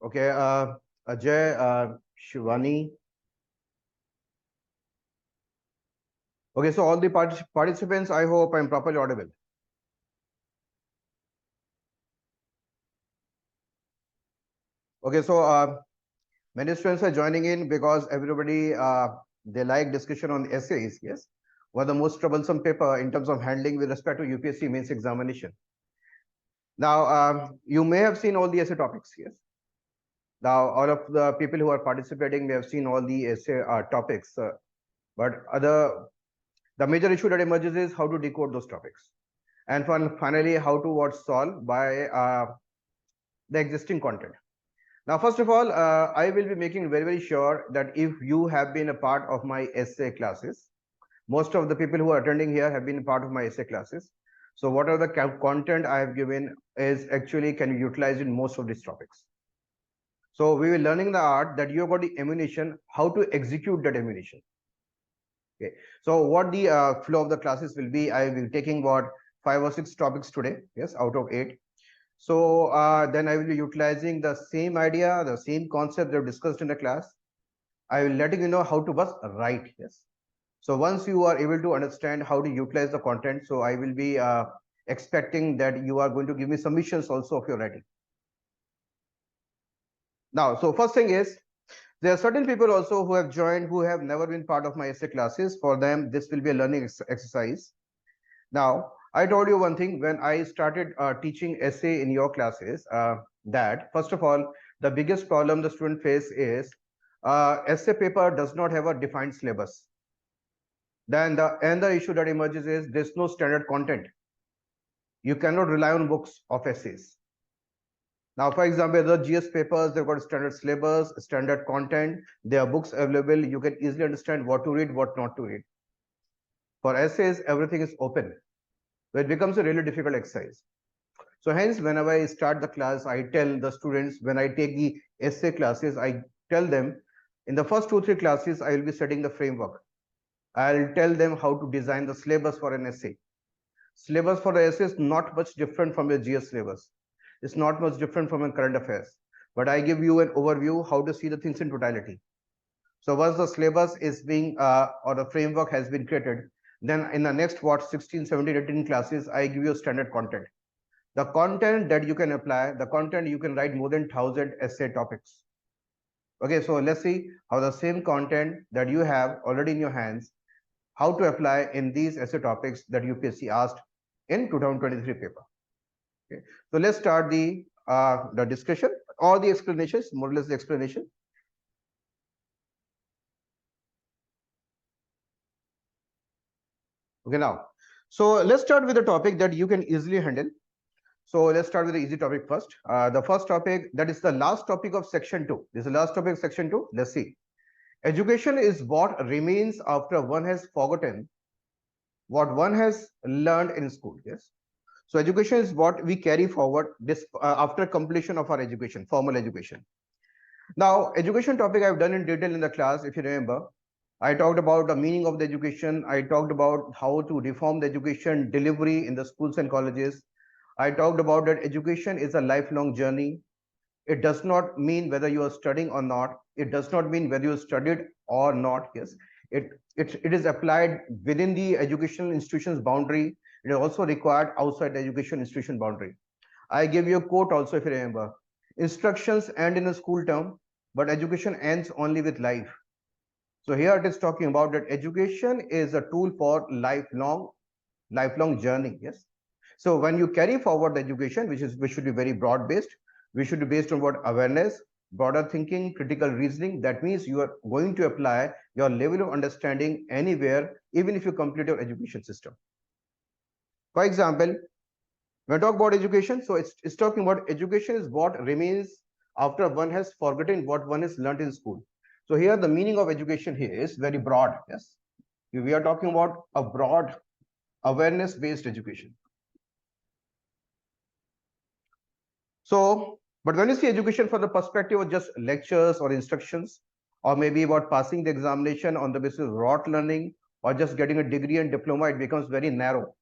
Okay, Ajay, Shivani. Okay, so all the participants, I hope I'm properly audible. Okay, so many students are joining in because everybody they like discussion on essays. Yes, one of the most troublesome paper in terms of handling with respect to UPSC mains examination. Now, you may have seen all the essay topics. Yes. Now, all of the people who are participating may have seen all the essay topics, but the major issue that emerges is how to decode those topics, and finally, how to what solve by the existing content. Now, first of all, I will be making very sure that if you have been a part of my essay classes, most of the people who are attending here have been a part of my essay classes. So whatever the content I have given is actually can be utilized in most of these topics. So we will learning the art that you have got the ammunition, how to execute that ammunition. Okay. So what the flow of the classes will be, I will be taking what 5 or 6 topics today. Yes, out of 8. So then I will be utilizing the same idea, the same concept that we discussed in the class. I will letting you know how to bus write. Yes. So once you are able to understand how to utilize the content, so I will be expecting that you are going to give me submissions also of your writing. Now, so first thing is, there are certain people also who have joined who have never been part of my essay classes. For them, this will be a learning exercise. Now, I told you one thing when I started teaching essay in your classes, that first of all, the biggest problem the student face is essay paper does not have a defined syllabus. Then the issue that emerges is there's no standard content. You cannot rely on books of essays. Now, for example, the GS papers, they've got standard syllabus, standard content, there are books available. You can easily understand what to read, what not to read. For essays, everything is open. So it becomes a really difficult exercise. So hence, whenever I start the class, I tell the students, when I take the essay classes, I tell them in the first 2-3 classes, I will be setting the framework. I'll tell them how to design the syllabus for an essay. Syllabus for the essay is not much different from your GS syllabus. It's not much different from a current affairs. But I give you an overview how to see the things in totality. So once the syllabus is being or the framework has been created, then in the next 16, 17, 18 classes, I give you standard content. The content that you can apply, the content you can write more than 1,000 essay topics. Okay, so let's see how the same content that you have already in your hands, how to apply in these essay topics that UPSC asked in 2023 paper. Okay, so let's start the discussion or the explanations, more or less the explanation. Okay, now, so let's start with a topic that you can easily handle. So let's start with the easy topic first. The first topic, that is the last topic of section 2. This is the last topic of section 2. Let's see. Education is what remains after one has forgotten what one has learned in school. Yes. So education is what we carry forward this after completion of our education, formal education. Now, education topic I've done in detail in the class, if you remember. I talked about the meaning of the education. I talked about how to reform the education delivery in the schools and colleges. I talked about that education is a lifelong journey. It does not mean whether you are studying or not. It does not mean whether you studied or not. Yes, it is applied within the educational institution's boundary. It is also required outside the education institution boundary. I gave you a quote also, if you remember. Instructions end in a school term, but education ends only with life. So here it is talking about that education is a tool for lifelong journey. Yes. So when you carry forward the education, which should be very broad based, we should be based on what awareness, broader thinking, critical reasoning. That means you are going to apply your level of understanding anywhere, even if you complete your education system. For example, when I talk about education, so it's talking about education is what remains after one has forgotten what one has learned in school. So here the meaning of education here is very broad. Yes, we are talking about a broad awareness based education. So, but when you see education from the perspective of just lectures or instructions, or maybe about passing the examination on the basis of rote learning, or just getting a degree and diploma, it becomes very narrow.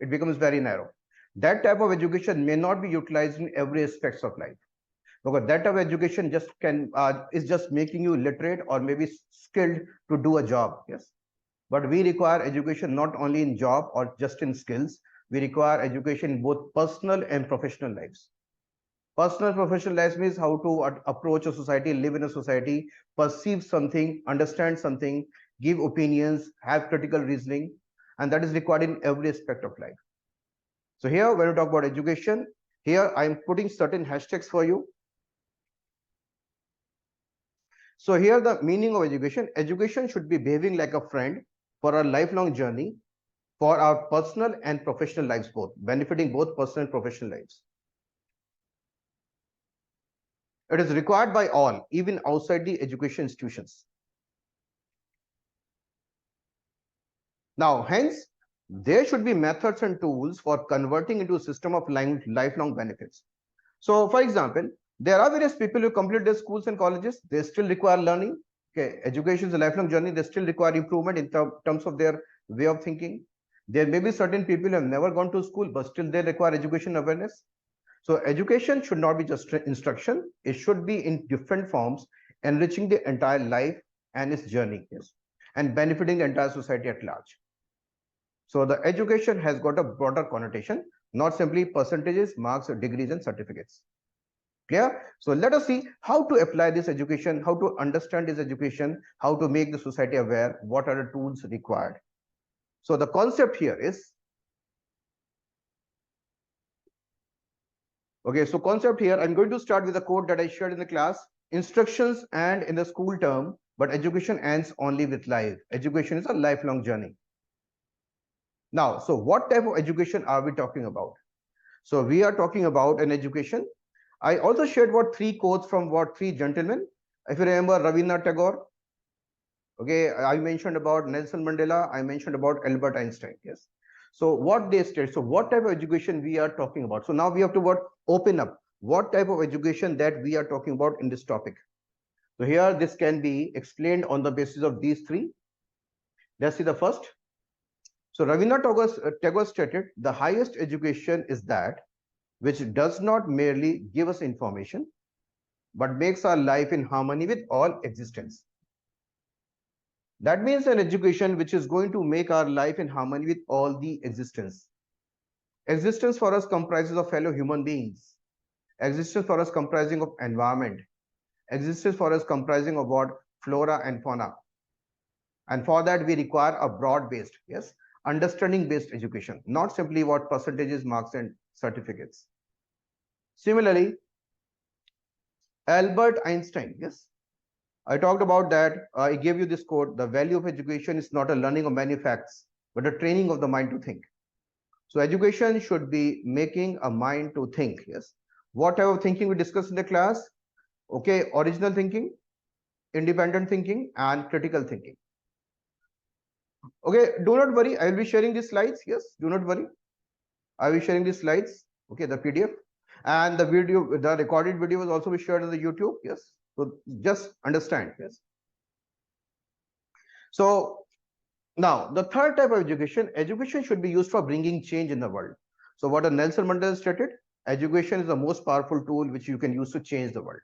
It becomes very narrow. That type of education may not be utilized in every aspects of life. because that type of education just can is just making you literate or maybe skilled to do a job. Yes, but we require education not only in job or just in skills. We require education in both personal and professional lives. Personal professional life means how to approach a society, live in a society, perceive something, understand something, give opinions, have critical reasoning, and that is required in every aspect of life. So here, when we talk about education, here I am putting certain hashtags for you. So here the meaning of education. Education should be behaving like a friend for our lifelong journey, for our personal and professional lives both, benefiting both personal and professional lives. It is required by all, even outside the education institutions. Now, hence, there should be methods and tools for converting into a system of lifelong benefits. So, for example, there are various people who complete their schools and colleges. They still require learning. Okay, education is a lifelong journey. They still require improvement in terms of their way of thinking. There may be certain people who have never gone to school, but still they require education awareness. So education should not be just instruction. It should be in different forms, enriching the entire life and its journey, yes, and benefiting the entire society at large. So the education has got a broader connotation, not simply percentages, marks, degrees, and certificates. Clear? So let us see how to apply this education, how to understand this education, how to make the society aware, what are the tools required. So the concept here is, okay, so concept here, I'm going to start with a quote that I shared in the class. Instructions end in the school term, but education ends only with life. Education is a lifelong journey. Now, so what type of education are we talking about? So we are talking about an education. I also shared what three quotes from what three gentlemen. If you remember Rabindranath Tagore, okay, I mentioned about Nelson Mandela, I mentioned about Albert Einstein. Yes. So what they state, so what type of education we are talking about? So now we have to what open up what type of education that we are talking about in this topic. So here this can be explained on the basis of these three. Let's see the first. So Rabindranath Tagore stated, the highest education is that which does not merely give us information, but makes our life in harmony with all existence. That means an education which is going to make our life in harmony with all the existence. Existence for us comprises of fellow human beings. Existence for us comprising of environment. Existence for us comprising of what? Flora and fauna. And for that, we require a broad-based, yes, understanding-based education, not simply what percentages, marks, and certificates. Similarly, Albert Einstein, yes, I talked about that. I gave you this quote, the value of education is not a learning of many facts, but a training of the mind to think. So education should be making a mind to think, yes. What type of thinking we discussed in the class? Okay, original thinking, independent thinking, and critical thinking. Okay, do not worry, I will be sharing these slides. Yes, do not worry, I will be sharing these slides. Okay, the PDF and the video, the recorded video will also be shared on the YouTube. Yes, so just understand. Yes. So now the third type of education, education should be used for bringing change in the world. So what Nelson Mandela stated, education is the most powerful tool which you can use to change the world.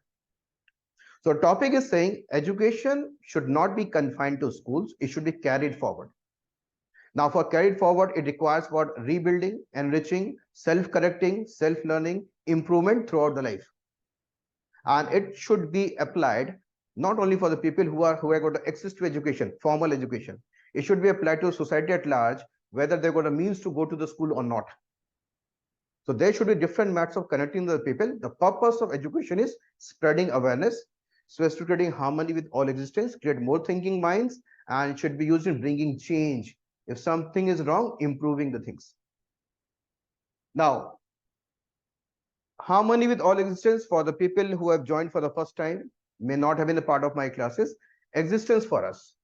So topic is saying education should not be confined to schools, it should be carried forward. Now for carried forward, it requires what? Rebuilding, enriching, self-correcting, self-learning, improvement throughout the life. And it should be applied not only for the people who have got access to education, formal education. It should be applied to society at large, whether they've got a means to go to the school or not. So there should be different methods of connecting the people. The purpose of education is spreading awareness, so as to creating harmony with all existence, create more thinking minds, and it should be used in bringing change. If something is wrong, improving the things. Now, harmony with all existence for the people who have joined for the first time, may not have been a part of my classes. Existence for us.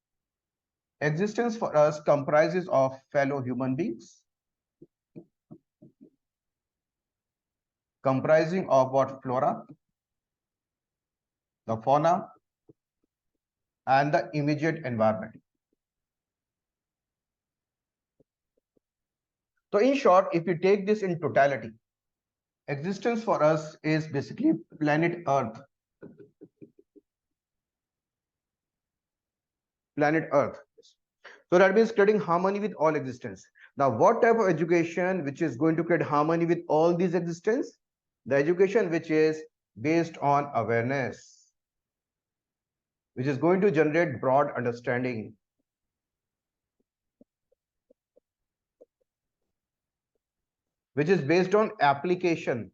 Existence for us comprises of fellow human beings, comprising of what? Flora, the fauna, and the immediate environment. So in short, if you take this in totality, Existence for us is basically planet Earth. Planet Earth. So that means creating harmony with all existence. Now, what type of education which is going to create harmony with all these existence? The education which is based on awareness, which is going to generate broad understanding, which is based on application,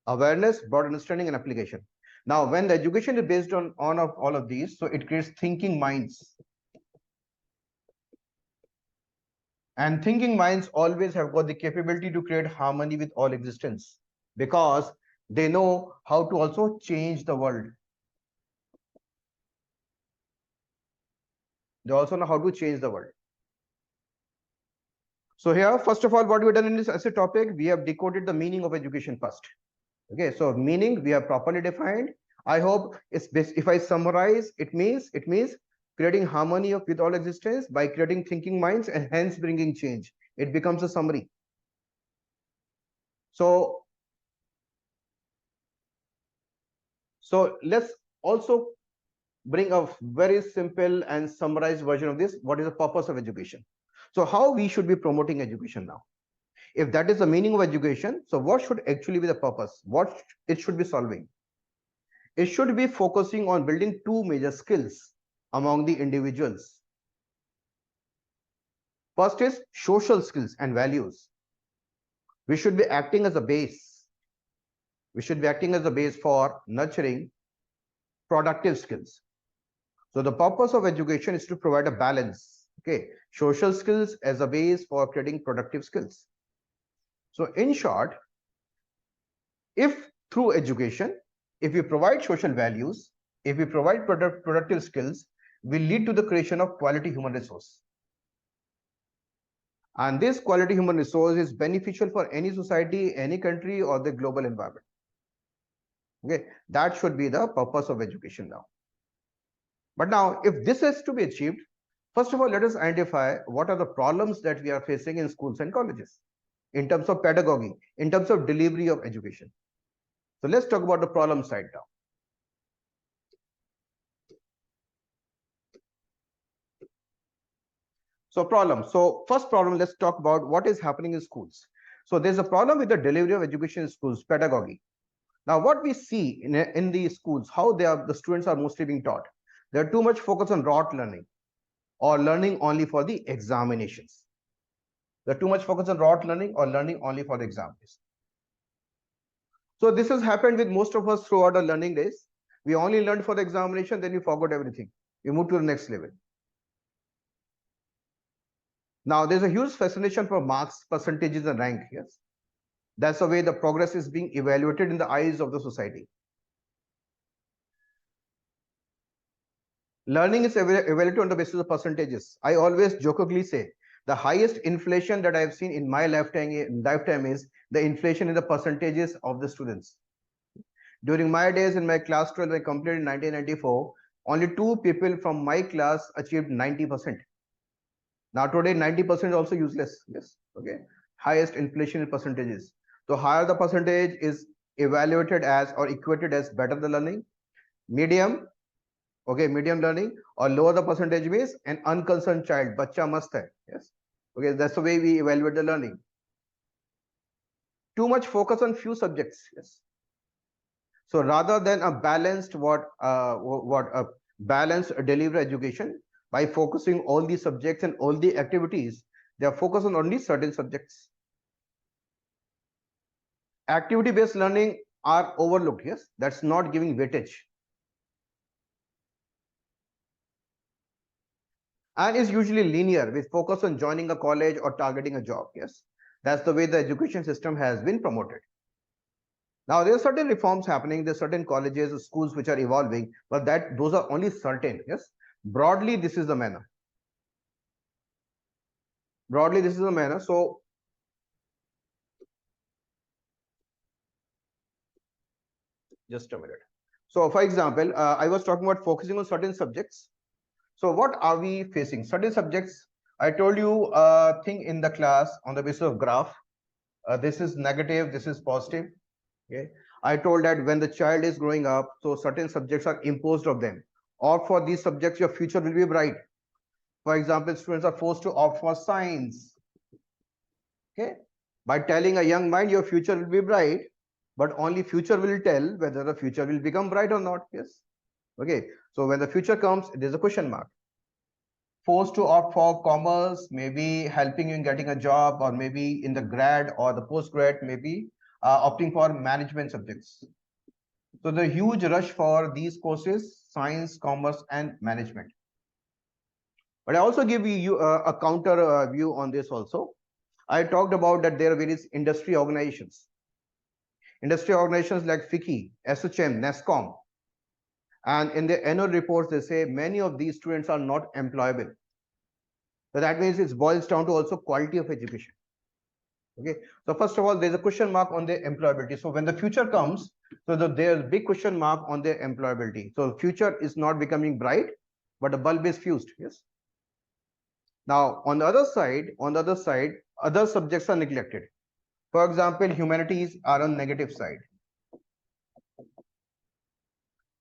awareness, broad understanding, and application. Now, when the education is based on all of these, so it creates thinking minds. And thinking minds always have got the capability to create harmony with all existence because they know how to also change the world. They also know how to change the world. So here, first of all, what we've done in this as a topic, we have decoded the meaning of education first. Okay, so meaning we have properly defined. I hope it's best if I summarize, it means creating harmony with all existence by creating thinking minds and hence bringing change. It becomes a summary. So let's also bring a very simple and summarized version of this. What is the purpose of education? So how we should be promoting education now? If that is the meaning of education, so what should actually be the purpose? What it should be solving? It should be focusing on building two major skills among the individuals. First is social skills and values. We should be acting as a base. We should be acting as a base for nurturing productive skills. So the purpose of education is to provide a balance. Okay, social skills as a base for creating productive skills. So in short, if through education, if we provide social values, if we provide productive skills, will lead to the creation of quality human resource. And this quality human resource is beneficial for any society, any country, or the global environment. Okay, that should be the purpose of education now. But now, if this is to be achieved, first of all, let us identify what are the problems that we are facing in schools and colleges in terms of pedagogy, in terms of delivery of education. So let's talk about the problem side now. So problem. So first problem, let's talk about what is happening in schools. So there's a problem with the delivery of education in schools, pedagogy. Now, what we see in the schools, how the students are mostly being taught. They're too much focused on rote learning or learning only for the examinations. They're too much focused on rote learning or learning only for the examinations. So this has happened with most of us throughout our learning days. We only learned for the examination, then we forgot everything. We move to the next level. Now, there's a huge fascination for marks, percentages, and rank. Yes, that's the way the progress is being evaluated in the eyes of the society. Learning is evaluated on the basis of percentages. I always jokingly say the highest inflation that I have seen in my lifetime is the inflation in the percentages of the students. During my days in my class 12, I completed in 1994. Only 2 people from my class achieved 90%. Now today 90% is also useless. Yes. Okay. Highest inflation in percentages. So higher the percentage is evaluated as or equated as better the learning, medium, okay, medium learning, or lower the percentage means an unconcerned child, bacha mast hai. Yes. Okay, that's the way we evaluate the learning. Too much focus on few subjects. Yes. So rather than a balanced balanced delivery education, by focusing all the subjects and all the activities, they are focused on only certain subjects. Activity based learning are overlooked. Yes, that's not giving weightage and is usually linear with focus on joining a college or targeting a job. Yes, that's the way the education system has been promoted. Now there are certain reforms happening, there are certain colleges, schools which are evolving, but those are only certain. Yes, broadly this is the manner. Broadly this is the manner. So just a minute. So for example, I was talking about focusing on certain subjects. So what are we facing? Certain subjects, I told you a thing in the class on the basis of graph. This is negative, this is positive. Okay. I told that when the child is growing up, so certain subjects are imposed of them. Or for these subjects, your future will be bright. For example, students are forced to opt for science. Okay. By telling a young mind your future will be bright, but only future will tell whether the future will become bright or not. Yes. Okay. So when the future comes, there's a question mark. Forced to opt for commerce, maybe helping you in getting a job, or maybe in the grad or the post grad, maybe opting for management subjects. So the huge rush for these courses, science, commerce, and management. But I also give you a counter view on this also. I talked about that there are various industry organizations. Industry organizations like FICCI, SHM, NESCOM. And in the annual reports, they say many of these students are not employable. So that means it boils down to also quality of education. Okay. So first of all, there's a question mark on their employability. So when the future comes, so there's a big question mark on their employability. So the future is not becoming bright, but the bulb is fused. Yes. Now, on the other side, other subjects are neglected. For example, humanities are on negative side.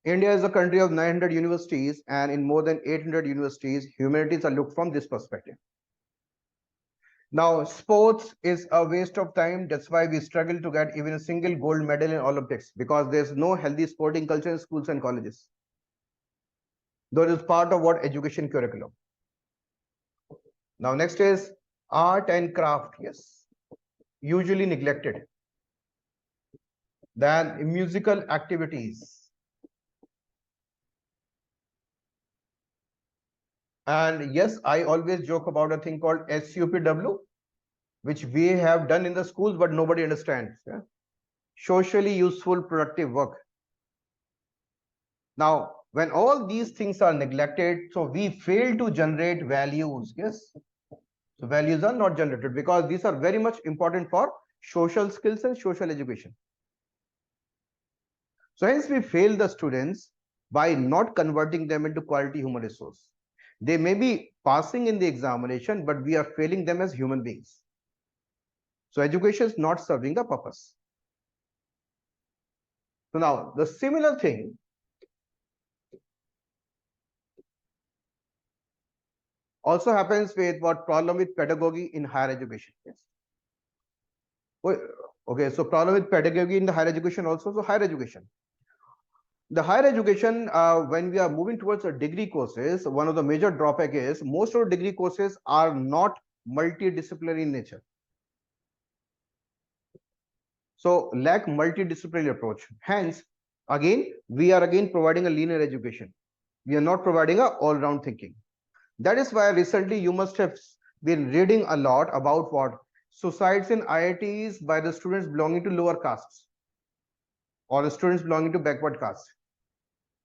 India is a country of 900 universities, and in more than 800 universities, humanities are looked from this perspective. Now, sports is a waste of time. That's why we struggle to get even a single gold medal in Olympics, because there's no healthy sporting culture in schools and colleges. That is part of what education curriculum. Now, next is art and craft. Yes, usually neglected. Then musical activities. And yes, I always joke about a thing called SUPW, which we have done in the schools, but nobody understands. Yeah? Socially useful, productive work. Now, when all these things are neglected, so we fail to generate values. Yes. So values are not generated because these are very much important for social skills and social education. So hence we fail the students by not converting them into quality human resource. They may be passing in the examination, but we are failing them as human beings. So education is not serving the purpose. So now the similar thing also happens with what problem with pedagogy in higher education. Yes. Okay, so problem with pedagogy in the higher education also. So higher education. The higher education, when we are moving towards a degree courses, one of the major drawback is most of the degree courses are not multidisciplinary in nature. So lack multidisciplinary approach. Hence, again, we are again providing a linear education. We are not providing a all-round thinking. That is why recently you must have been reading a lot about what suicides in IITs by the students belonging to lower castes or the students belonging to backward castes.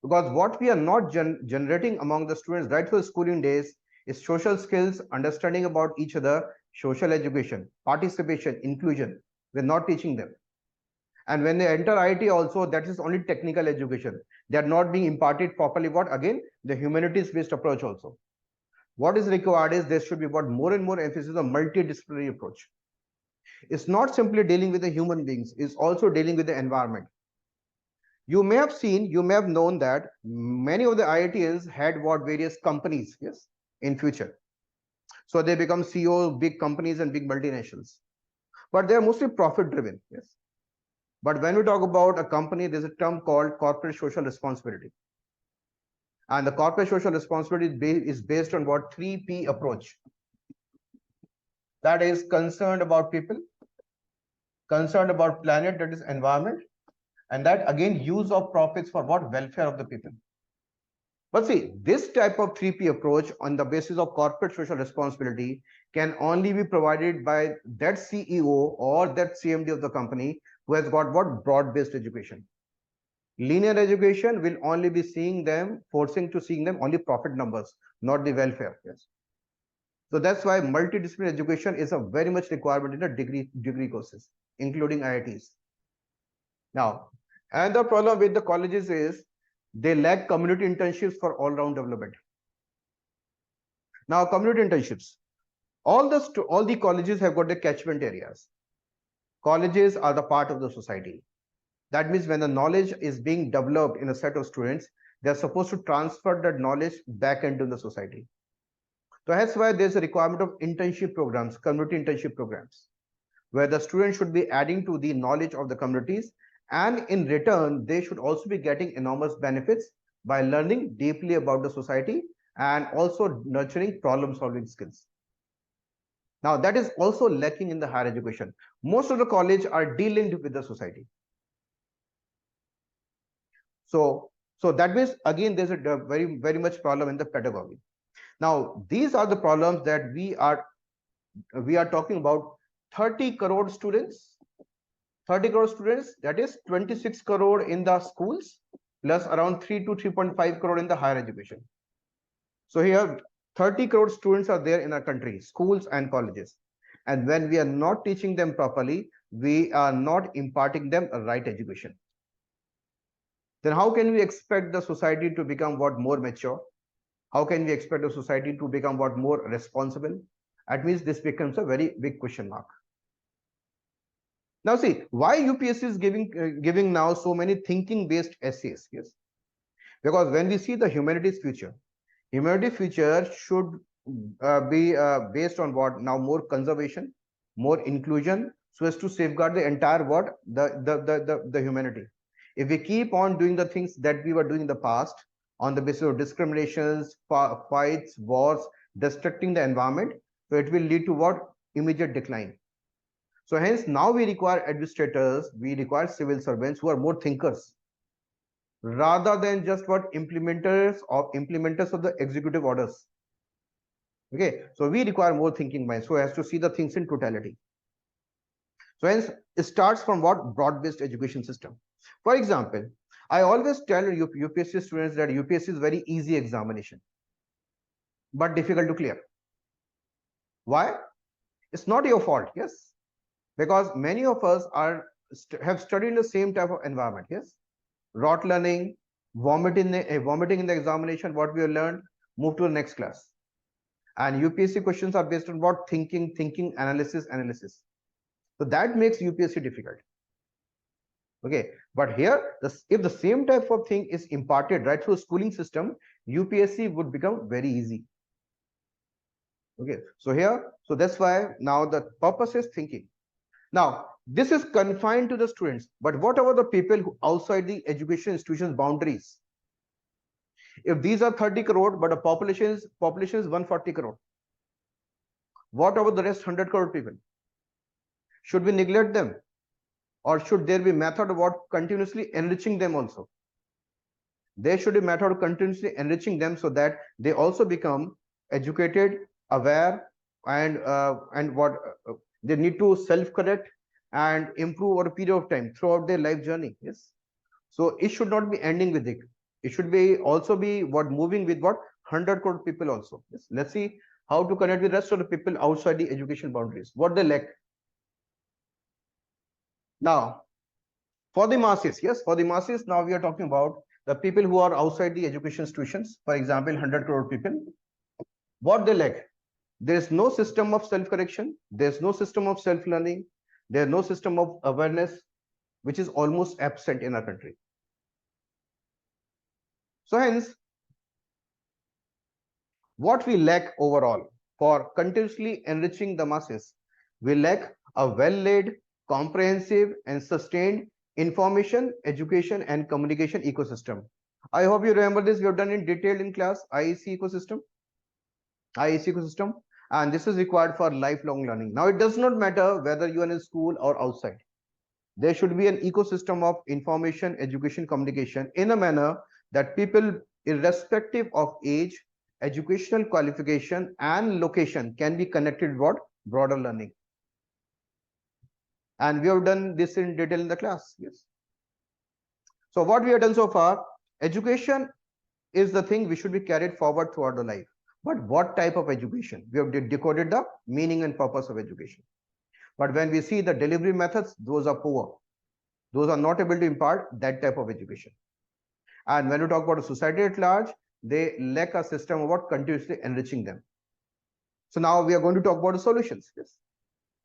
Because what we are not generating among the students right through the schooling days is social skills, understanding about each other, social education, participation, inclusion. We're not teaching them. And when they enter IIT also, that is only technical education. They are not being imparted properly. What again? The humanities-based approach also. What is required is there should be what more and more emphasis on multidisciplinary approach. It's not simply dealing with the human beings, it's also dealing with the environment. You may have seen, you may have known that many of the IITians had what various companies, yes, in future. So they become CEO of big companies and big multinationals. But they are mostly profit driven, yes. But when we talk about a company, there's a term called corporate social responsibility. And the corporate social responsibility is based on what 3P approach. That is concerned about people, concerned about planet, that is environment, and that again use of profits for what welfare of the people. But see, this type of 3P approach on the basis of corporate social responsibility can only be provided by that CEO or that CMD of the company who has got what broad-based education. Linear education will only be seeing them, forcing to seeing them only profit numbers, not the welfare. Yes. So that's why multidisciplinary education is a very much requirement in the degree courses, including IITs. Now, another problem with the colleges is they lack community internships for all-round development. Now, community internships. All the colleges have got the catchment areas. Colleges are the part of the society. That means when the knowledge is being developed in a set of students, they are supposed to transfer that knowledge back into the society. So that's why there's a requirement of internship programs, community internship programs, where the students should be adding to the knowledge of the communities, and in return, they should also be getting enormous benefits by learning deeply about the society and also nurturing problem solving skills. Now, that is also lacking in the higher education. Most of the college are de-linked with the society. So that means again there's a very much problem in the pedagogy. Now, these are the problems that we are talking about. 30 crore students, 30 crore students, that is 26 crore in the schools, plus around 3 to 3.5 crore in the higher education. So here 30 crore students are there in our country, schools and colleges. And when we are not teaching them properly, we are not imparting them a right education. Then how can we expect the society to become what more mature? How can we expect the society to become what more responsible? That means this becomes a very big question mark. Now see, why UPSC is giving now so many thinking based essays? Yes, because when we see the humanities future should be based on what now? More conservation, more inclusion, so as to safeguard the entire what the humanity. If we keep on doing the things that we were doing in the past on the basis of discriminations, fights, wars, destructing the environment, so it will lead to what? Immediate decline. So hence now we require administrators, we require civil servants who are more thinkers, rather than just what? Implementers of the executive orders. Okay, so we require more thinking minds who has to see the things in totality. So hence it starts from what? Broad-based education system. For example, I always tell UPSC students that UPSC is very easy examination, but difficult to clear. Why? It's not your fault, yes, because many of us have studied in the same type of environment, yes, rote learning, vomiting in the examination, what we have learned, move to the next class. And UPSC questions are based on what? Thinking, analysis. So that makes UPSC difficult. Okay, but here, if the same type of thing is imparted right through a schooling system, UPSC would become very easy. Okay, so that's why now the purpose is thinking. Now, this is confined to the students, but what about the people who outside the education institutions boundaries? If these are 30 crore, but the population is 140 crore, what about the rest 100 crore people? Should we neglect them, or should there be method of what? Continuously enriching them also? There should be method of continuously enriching them so that they also become educated, aware, and what they need to self-correct and improve over a period of time throughout their life journey. Yes, so it should not be ending with it. It should be also be what? Moving with what? 100 crore people also. Yes, let's see how to connect with the rest of the people outside the education boundaries, what they lack. Now, for the masses, yes, for the masses, now we are talking about the people who are outside the education institutions, for example, 100 crore people. What they lack? There is no system of self-correction, there's no system of self-learning, there's no system of awareness, which is almost absent in our country. So hence, what we lack overall for continuously enriching the masses, we lack a well-laid, comprehensive and sustained information, education and communication ecosystem. I hope you remember this. We have done in detail in class IEC ecosystem, and this is required for lifelong learning. Now, it does not matter whether you are in school or outside. There should be an ecosystem of information, education, communication in a manner that people, irrespective of age, educational qualification and location, can be connected with what? Broader learning. And we have done this in detail in the class. Yes. So what we have done so far, education is the thing which should be carried forward throughout the life. But what type of education? We have decoded the meaning and purpose of education. But when we see the delivery methods, those are poor. Those are not able to impart that type of education. And when we talk about a society at large, they lack a system of what? Continuously enriching them. So now we are going to talk about the solutions. Yes.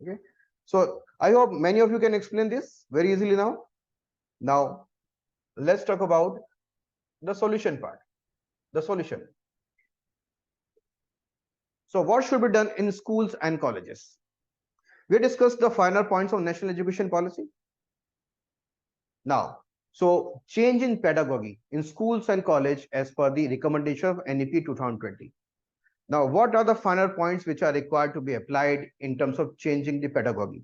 Okay. So I hope many of you can explain this very easily now. Now let's talk about the solution part. The solution. So what should be done in schools and colleges? We discussed the final points of national education policy. Now, so change in pedagogy in schools and college as per the recommendation of NEP 2020. Now, what are the final points which are required to be applied in terms of changing the pedagogy?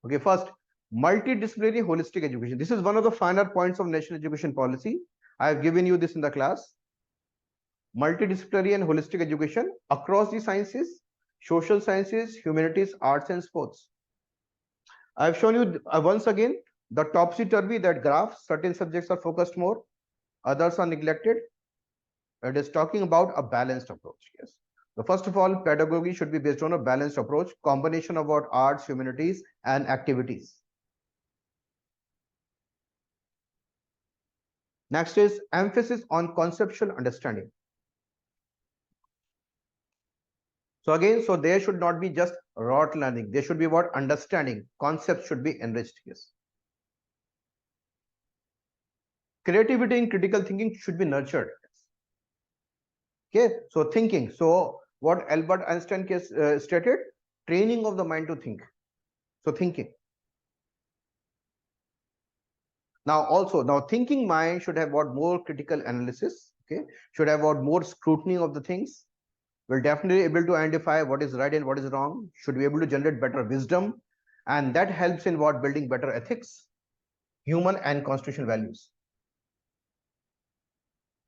Okay, first, multidisciplinary holistic education. This is one of the final points of national education policy. I have given you this in the class. Multidisciplinary and holistic education across the sciences, social sciences, humanities, arts, and sports. I have shown you once again the topsy-turvy, that graph. Certain subjects are focused more, others are neglected. It is talking about a balanced approach. Yes. So first of all, pedagogy should be based on a balanced approach, combination of what arts, humanities, and activities. Next is emphasis on conceptual understanding. So again, so there should not be just rote learning. There should be what? Understanding. Concepts should be enriched. Yes. Creativity and critical thinking should be nurtured. Okay. So thinking. So what Albert Einstein stated, training of the mind to think. So thinking. Now also, now thinking mind should have what? More critical analysis. Okay. Should have what? More scrutiny of the things. Will definitely able to identify what is right and what is wrong. Should be able to generate better wisdom. And that helps in what? Building better ethics, human and constitutional values.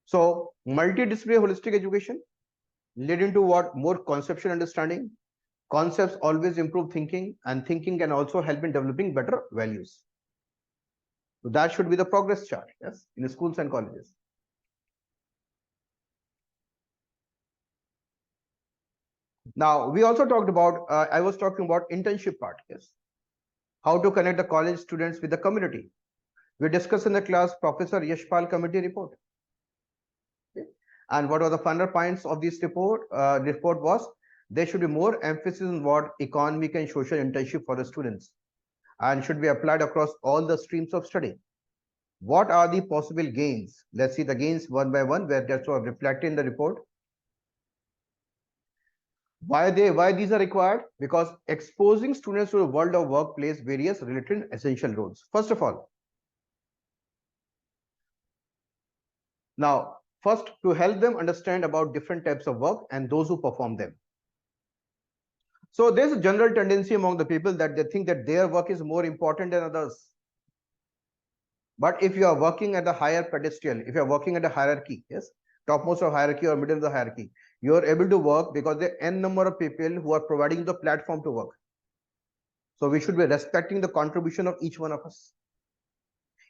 So multidisciplinary holistic education leading to what? More conceptual understanding. Concepts always improve thinking, and thinking can also help in developing better values. So that should be the progress chart, yes, in schools and colleges. Now we also talked about, I was talking about internship part, yes. How to connect the college students with the community. We discussed in the class Professor Yashpal committee report. Okay. And what are the final points of this report? Report was there should be more emphasis on what economic and social internship for the students, and should be applied across all the streams of study. What are the possible gains? Let's see the gains one by one, where that's what reflected in the report. Why these are required? Because exposing students to the world of work plays various related essential roles. First of all, now first, to help them understand about different types of work and those who perform them. So there's a general tendency among the people that they think that their work is more important than others. But if you are working at the higher pedestal, if you are working at a hierarchy, yes, topmost of hierarchy or middle of the hierarchy, you are able to work because there are n number of people who are providing the platform to work. So we should be respecting the contribution of each one of us.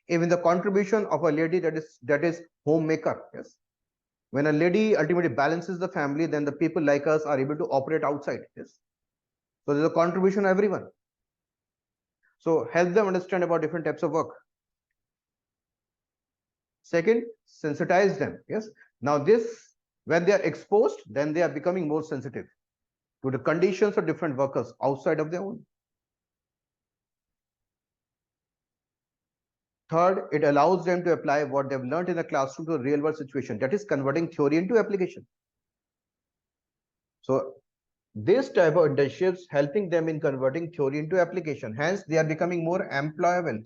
Even the contribution of a lady that is homemaker, yes. When a lady ultimately balances the family, then the people like us are able to operate outside, yes. So there's a contribution of everyone. So help them understand about different types of work. Second, sensitize them. Yes. Now this, when they are exposed, then they are becoming more sensitive to the conditions of different workers outside of their own. Third, it allows them to apply what they've learned in the classroom to a real world situation. That is converting theory into application. So this type of internships helping them in converting theory into application. Hence, they are becoming more employable.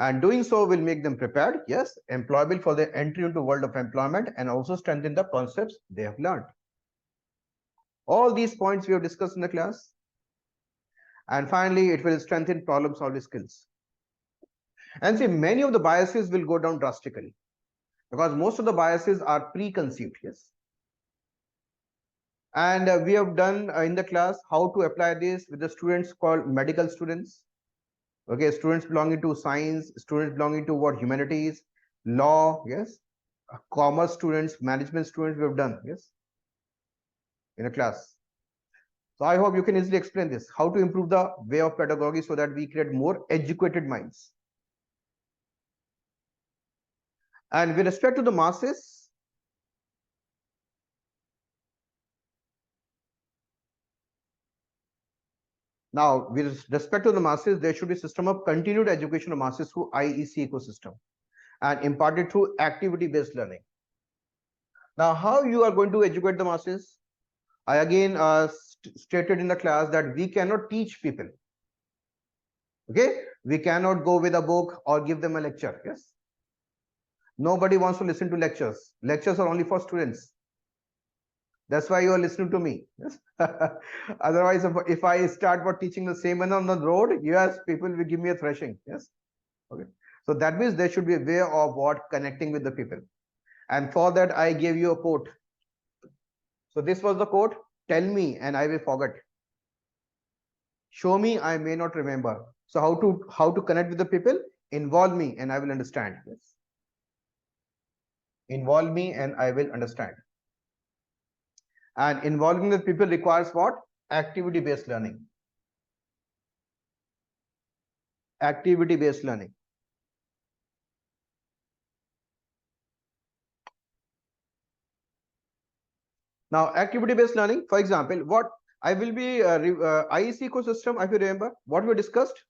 And doing so will make them prepared, yes, employable for their entry into world of employment, and also strengthen the concepts they have learned. All these points we have discussed in the class. And finally, it will strengthen problem solving skills. And see, many of the biases will go down drastically because most of the biases are preconceived, yes. And we have done in the class how to apply this with the students called medical students. Okay, students belonging to science, students belonging to what? Humanities, law, yes, commerce students, management students we have done, yes, in a class. So I hope you can easily explain this, how to improve the way of pedagogy so that we create more educated minds. And with respect to the masses, now with respect to the masses, there should be a system of continued education of masses through IEC ecosystem and imparted through activity-based learning. Now, how you are going to educate the masses? I again stated in the class that we cannot teach people. Okay, we cannot go with a book or give them a lecture. Yes, nobody wants to listen to lectures. Lectures are only for students. That's why you are listening to me. Yes. Otherwise, if I start for teaching the same one on the road, yes, people will give me a thrashing. Yes. Okay. So that means there should be a way of what connecting with the people. And for that, I gave you a quote. So this was the quote: "Tell me, and I will forget. Show me, I may not remember." So how to connect with the people? Involve me, and I will understand. Yes. Involve me, and I will understand. And involving the people requires what? Activity-based learning. Activity-based learning. Now, activity-based learning, for example, what I will be IEC ecosystem, if you remember, what we discussed?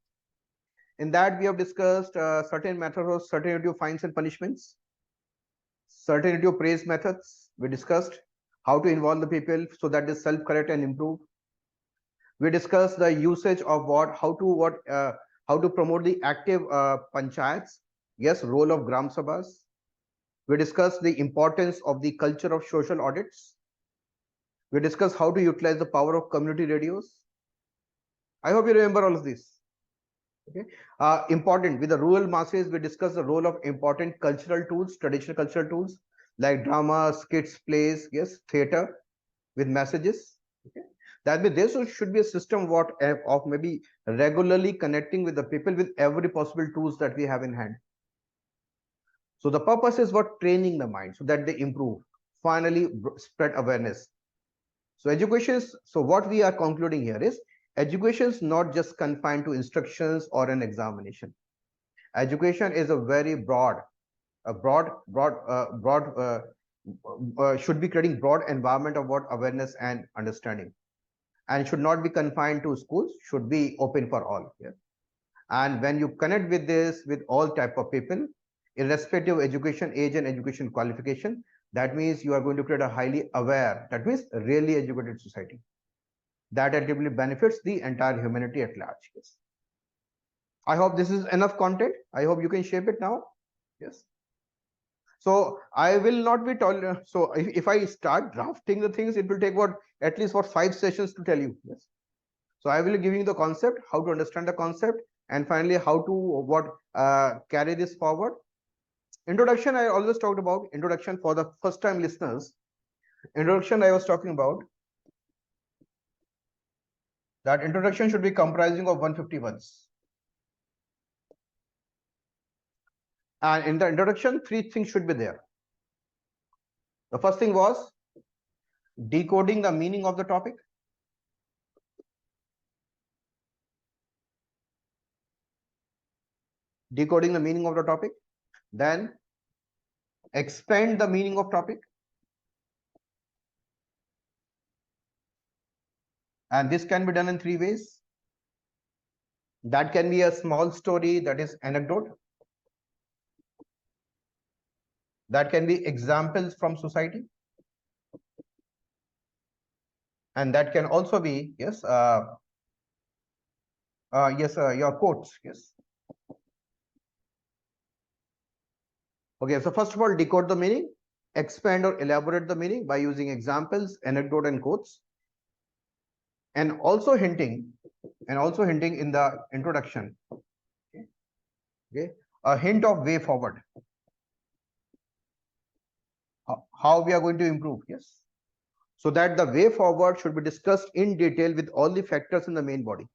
In that, we have discussed certain methods of certainty of fines and punishments, certainty of praise methods. We discussed how to involve the people so that they self-correct and improve. We discussed the usage of how to promote the active panchayats. Yes, role of gram sabhas. We discussed the importance of the culture of social audits. We discussed how to utilize the power of community radios. I hope you remember all of this. Okay. Important with the rural masses, we discussed the role of important cultural tools, traditional cultural tools like drama, skits, plays, yes, theater with messages. Okay. That means there should be a system of maybe regularly connecting with the people with every possible tools that we have in hand. So the purpose is what? Training the mind so that they improve. Finally, spread awareness. So education is, so what we are concluding here is education is not just confined to instructions or an examination. Education is a very should be creating broad environment of what awareness and understanding, and should not be confined to schools, should be open for all. Yeah. And when you connect with this with all type of people, irrespective of education age and education qualification, that means you are going to create a highly aware, that means really educated society that ultimately benefits the entire humanity at large. Yes. I hope this is enough content. I hope you can shape it now. Yes. So I will not be told. So if I start drafting the things, it will take what at least for 5 sessions to tell you. Yes. So I will be giving you the concept, how to understand the concept, and finally how to carry this forward. Introduction, I always talked about introduction for the first time listeners. Introduction, I was talking about that introduction should be comprising of 150 words. And in the introduction, 3 things should be there. The first thing was decoding the meaning of the topic. Decoding the meaning of the topic. Then expand the meaning of topic. And this can be done in 3 ways. That can be a small story, that is anecdote. That can be examples from society. And that can also be, yes, your quotes. Yes. Okay, so first of all, decode the meaning, expand or elaborate the meaning by using examples, anecdote, and quotes. And also hinting in the introduction. Okay, a hint of way forward. How we are going to improve. Yes. So that the way forward should be discussed in detail with all the factors in the main body.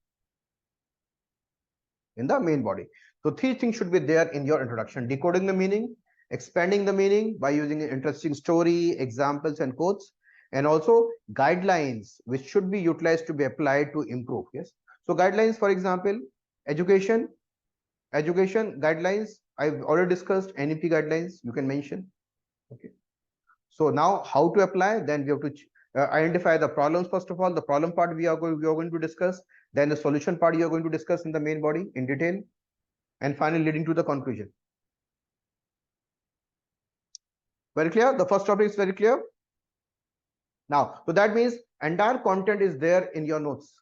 So 3 things should be there in your introduction: decoding the meaning, expanding the meaning by using an interesting story, examples, and quotes, and also guidelines which should be utilized to be applied to improve. Yes. So guidelines, for example, education guidelines I've already discussed NEP guidelines. You can mention. Okay. So now how to apply? Then we have to identify the problems. First of all, the problem part we are going to discuss. Then the solution part you are going to discuss in the main body in detail, and finally leading to the conclusion. Very clear? The first topic is very clear. Now, so that means entire content is there in your notes.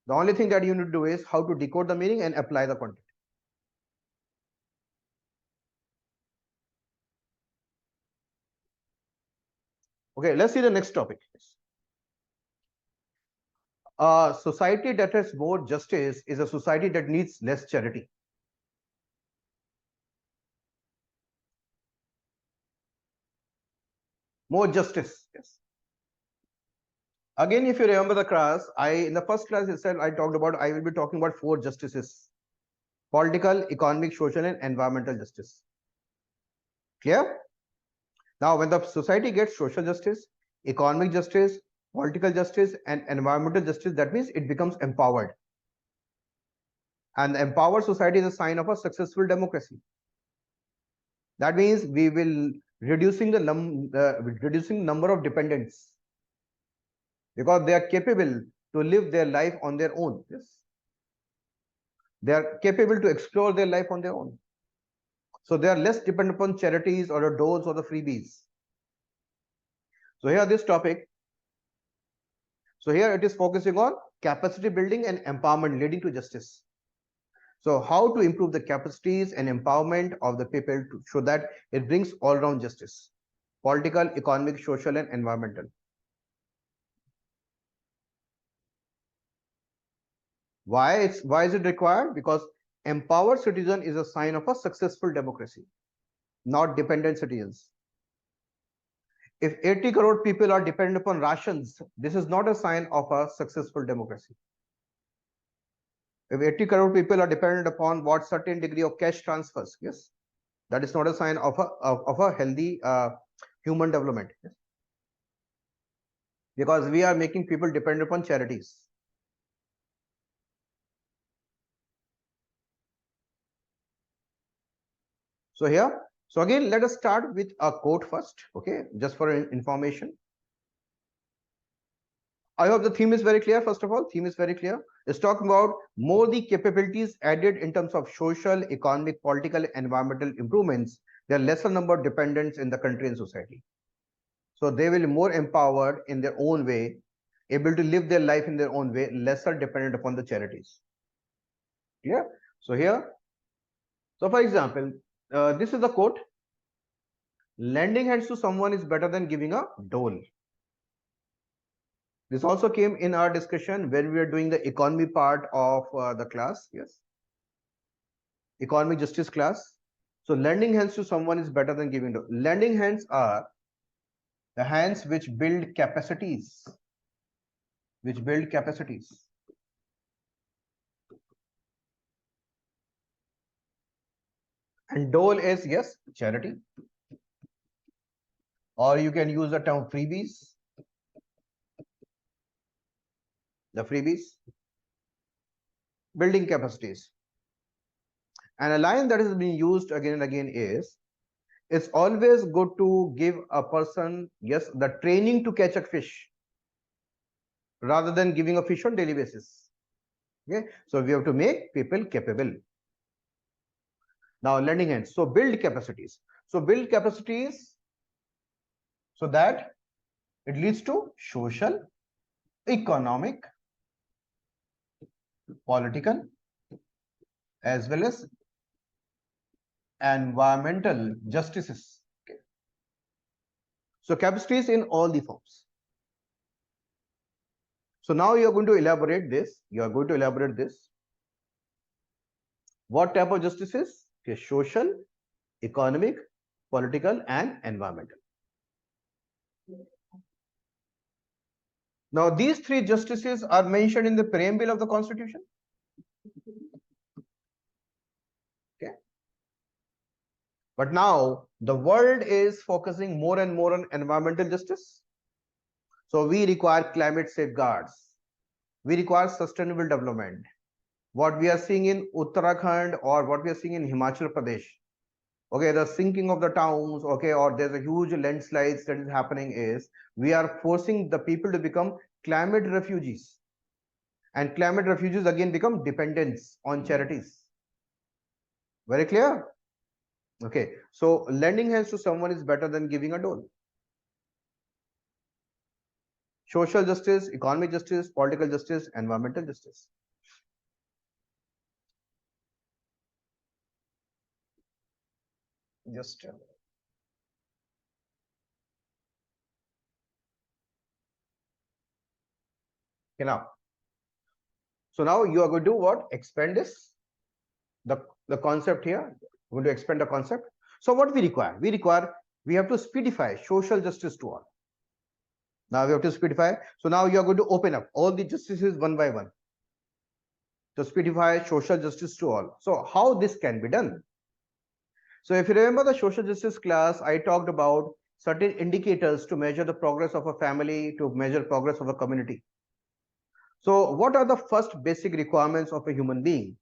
The only thing that you need to do is how to decode the meaning and apply the content. Okay, let's see the next topic. A society that has more justice is a society that needs less charity. More justice, yes. Again, if you remember the class, in the first class itself, I will be talking about 4 justices: political, economic, social, and environmental justice. Clear? Now, when the society gets social justice, economic justice, political justice, and environmental justice, that means it becomes empowered. And the empowered society is a sign of a successful democracy. That means we will reducing the number of dependents, because they are capable to live their life on their own. Yes, they are capable to explore their life on their own. So they are less dependent upon charities or the doles or the freebies. So here this topic. So here it is focusing on capacity building and empowerment leading to justice. So how to improve the capacities and empowerment of the people so that it brings all-round justice: political, economic, social, and environmental. Why is it required? Because empowered citizen is a sign of a successful democracy, not dependent citizens. If 80 crore people are dependent upon rations, this is not a sign of a successful democracy. If 80 crore people are dependent upon what certain degree of cash transfers, yes, that is not a sign of a healthy human development. Yes? Because we are making people dependent upon charities. So here, so again, let us start with a quote first, okay, just for information. I hope the theme is very clear. First of all, theme is very clear. It's talking about more the capabilities added in terms of social, economic, political, environmental improvements. There are lesser number of dependents in the country and society. So they will be more empowered in their own way, able to live their life in their own way, lesser dependent upon the charities. Yeah. So here, so for example, this is the quote: lending hands to someone is better than giving a dole. This also came in our discussion when we were doing the economy part of the class. Yes. Economic justice class. So lending hands to someone is better than giving dole. Lending hands are the hands which build capacities. And dole is, yes, charity. Or you can use the term freebies. The freebies. Building capacities. And a line that is being used again and again is, it's always good to give a person, yes, the training to catch a fish rather than giving a fish on daily basis. Okay, so we have to make people capable. Now, lending hands. So build capacities. So build capacities so that it leads to social, economic, political, as well as environmental justices. Okay. So capacities in all the forms. So now you are going to elaborate this. What type of justices? Okay, social, economic, political, and environmental. Now, these 3 justices are mentioned in the preamble of the Constitution. Okay. But now the world is focusing more and more on environmental justice. So we require climate safeguards. We require sustainable development. what we are seeing in Uttarakhand or what we are seeing in Himachal Pradesh, okay, the sinking of the towns, okay, or there's a huge landslides that is happening, is we are forcing the people to become climate refugees, and climate refugees again become dependents on charities. Very clear? Okay, so lending hands to someone is better than giving a dole. Social justice, economic justice, political justice, environmental justice. Just okay, now. So now you are going to do what? Expand this, the concept here. We're going to expand the concept. So what we require? We have to speedify social justice to all. Now we have to speedify. So now you are going to open up all the justices one by one to speedify social justice to all. So how this can be done? So if you remember the social justice class, I talked about certain indicators to measure the progress of a family, to measure progress of a community. So what are the first basic requirements of a human being?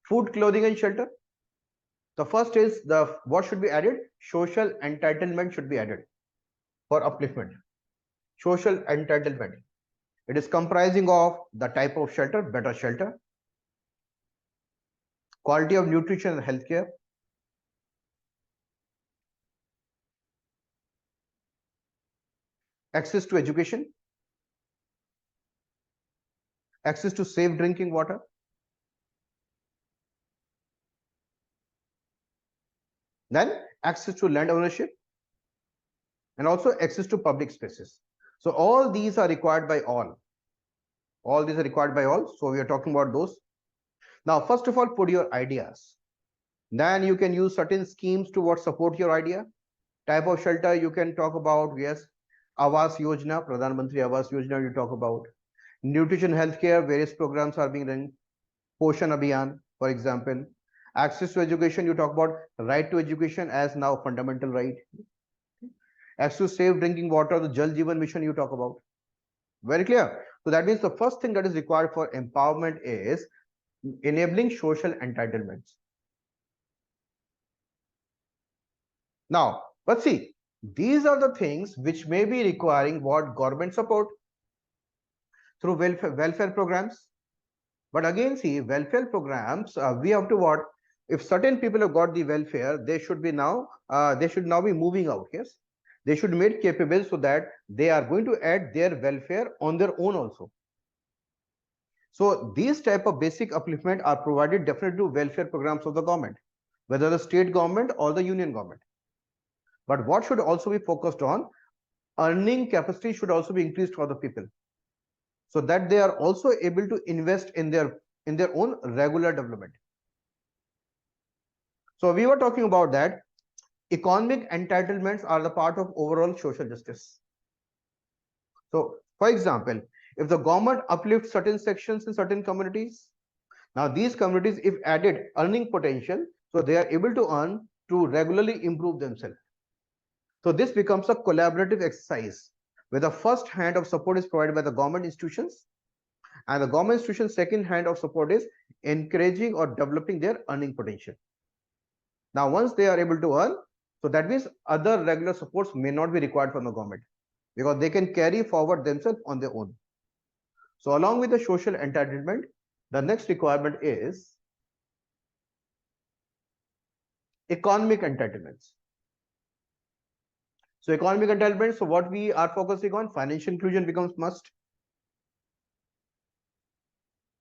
Food, clothing, and shelter. The first is the what should be added? Social entitlement should be added for upliftment. Social entitlement. It is comprising of the type of shelter, better shelter, quality of nutrition and healthcare, access to education, access to safe drinking water, then access to land ownership, and also access to public spaces. So all these are required by all. All these are required by all. So we are talking about those. Now, first of all, put your ideas. Then you can use certain schemes to what support your idea. Type of shelter you can talk about, yes. Awas Yojana, Pradhan Mantri Awas Yojana you talk about. Nutrition, healthcare, various programs are being run. Poshan Abhiyan, for example. Access to education, you talk about right to education as now fundamental right. Access to safe drinking water, the Jal Jeevan Mission you talk about. Very clear. So that means the first thing that is required for empowerment is enabling social entitlements. Now, but see, these are the things which may be requiring what government support through welfare programs. But again, see, welfare programs, we have to what? If certain people have got the welfare, they should now be moving out. Yes, they should be made capable so that they are going to add their welfare on their own also. So these type of basic upliftment are provided definitely to welfare programs of the government, whether the state government or the union government. But what should also be focused on? Earning capacity should also be increased for the people, so that they are also able to invest in their own regular development. So we were talking about that economic entitlements are the part of overall social justice. So for example, if the government uplifts certain sections in certain communities, now these communities, if added earning potential, so they are able to earn to regularly improve themselves. So this becomes a collaborative exercise where the first hand of support is provided by the government institutions, and the government institutions' second hand of support is encouraging or developing their earning potential. Now, once they are able to earn, so that means other regular supports may not be required from the government because they can carry forward themselves on their own. So along with the social entitlement, the next requirement is economic entitlements. So economic entitlement, so what we are focusing on, financial inclusion becomes must.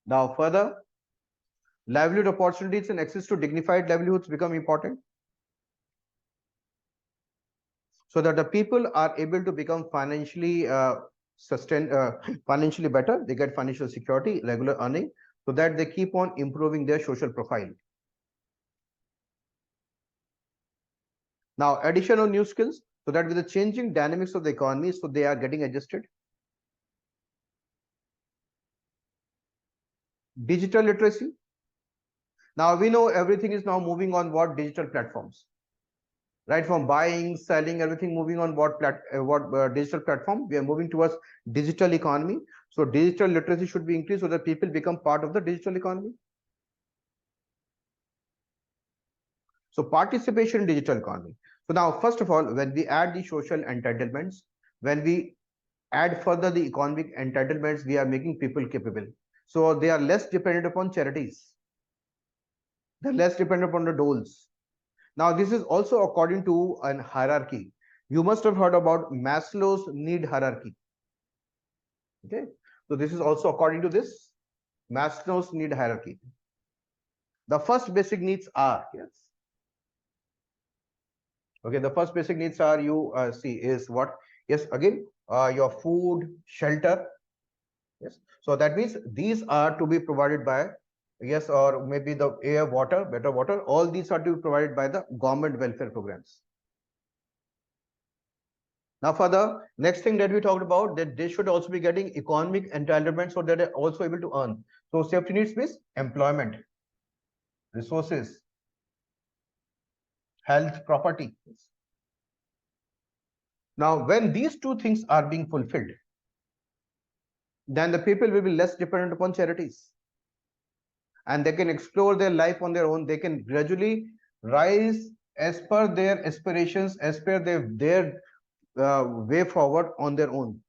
Now further, livelihood opportunities and access to dignified livelihoods become important, so that the people are able to become financially financially better. They get financial security, regular earning, so that they keep on improving their social profile. Now addition of new skills, so that with the changing dynamics of the economy, so they are getting adjusted. Digital literacy. Now we know everything is now moving on what? Digital platforms. right? From buying, selling, everything moving on what digital platform. We are moving towards digital economy. So digital literacy should be increased so that people become part of the digital economy. So participation in digital economy. So now, first of all, when we add the social entitlements, when we add further the economic entitlements, we are making people capable. So they are less dependent upon charities. They're less dependent upon the doles. Now, this is also according to an hierarchy. You must have heard about Maslow's need hierarchy. Okay, so this is also according to this Maslow's need hierarchy. The first basic needs are, yes. Okay, the first basic needs are, you see, is what? Yes, again, your food, shelter. Yes, so that means these are to be provided by, yes, or maybe the air, water, better water. All these are to be provided by the government welfare programs. Now, for the next thing that we talked about, that they should also be getting economic entitlement so that they're also able to earn. So safety needs means employment, resources, health, property. Now, when these two things are being fulfilled, then the people will be less dependent upon charities, and they can explore their life on their own. They can gradually rise as per their aspirations, as per their way forward on their own.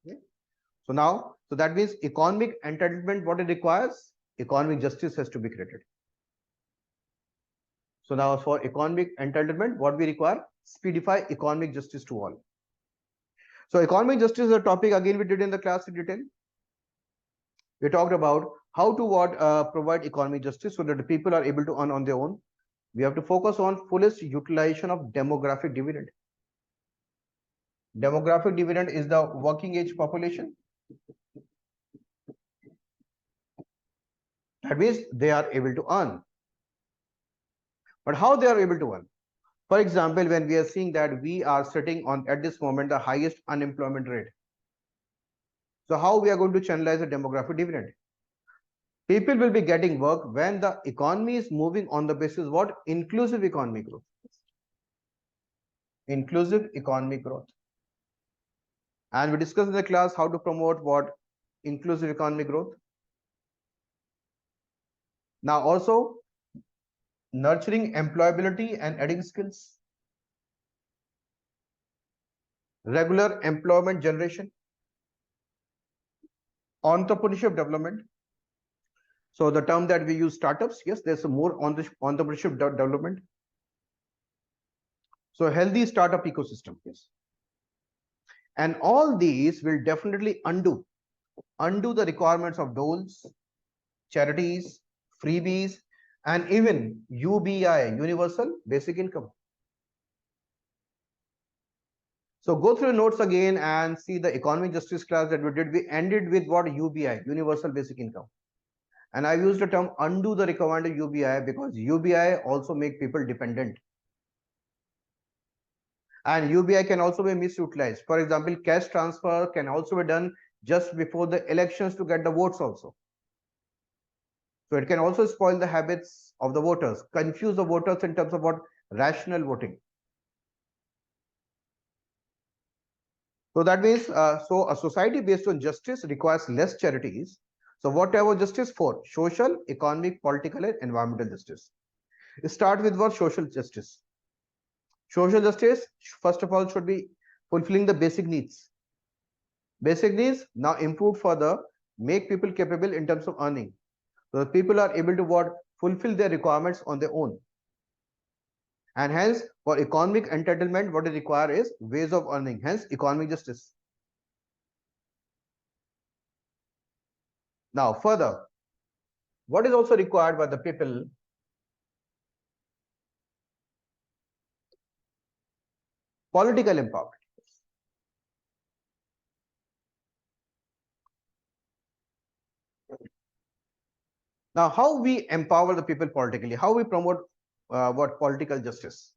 Okay. So now, so that means economic entitlement, what it requires, economic justice has to be created. So now for economic entitlement, what we require, speedify economic justice to all. So economic justice is a topic again we did in the class in detail. We talked about how to provide economic justice so that the people are able to earn on their own. We have to focus on fullest utilization of demographic dividend. Demographic dividend is the working age population. That means they are able to earn. But how they are able to earn? For example, when we are seeing that we are sitting on at this moment the highest unemployment rate. So how we are going to channelize the demographic dividend? People will be getting work when the economy is moving on the basis what? Inclusive economic growth. Inclusive economic growth. And we discussed in the class how to promote what? Inclusive economic growth. Now also nurturing employability and adding skills. Regular employment generation. Entrepreneurship development. So the term that we use, startups, yes, there's more on the entrepreneurship development. So healthy startup ecosystem, yes. And all these will definitely undo the requirements of doles, charities, freebies, and even UBI, universal basic income. So go through the notes again and see the economic justice class that we did. We ended with what? UBI, universal basic income. And I used the term undo the requirement of UBI because UBI also make people dependent. And UBI can also be misutilized. For example, cash transfer can also be done just before the elections to get the votes also. So it can also spoil the habits of the voters, confuse the voters in terms of what? Rational voting. So that means, so a society based on justice requires less charities. So whatever justice for? Social, economic, political, and environmental justice. Start with what? Social justice. Social justice, first of all, should be fulfilling the basic needs. Basic needs now improved further, make people capable in terms of earning. So the people are able to what? Fulfill their requirements on their own. And hence, for economic entitlement, what they require is ways of earning, hence economic justice. Now, further, what is also required by the people? Political empowerment. Now, how we empower the people politically? How we promote what? Political justice?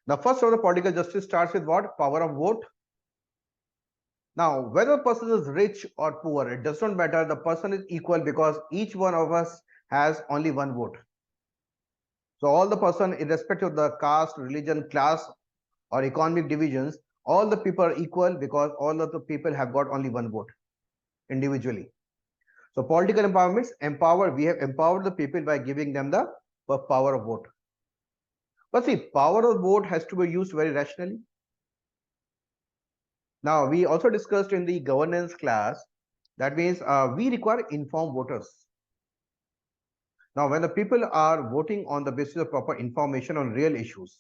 The first of the political justice starts with what? Power of vote. Now, whether a person is rich or poor, it does not matter. The person is equal because each one of us has only one vote. So all the person, irrespective of the caste, religion, class, or economic divisions, all the people are equal because all of the people have got only one vote individually. So political empowerment, we have empowered the people by giving them the power of vote. But see, power of vote has to be used very rationally. Now, we also discussed in the governance class, that means we require informed voters. Now, when the people are voting on the basis of proper information on real issues,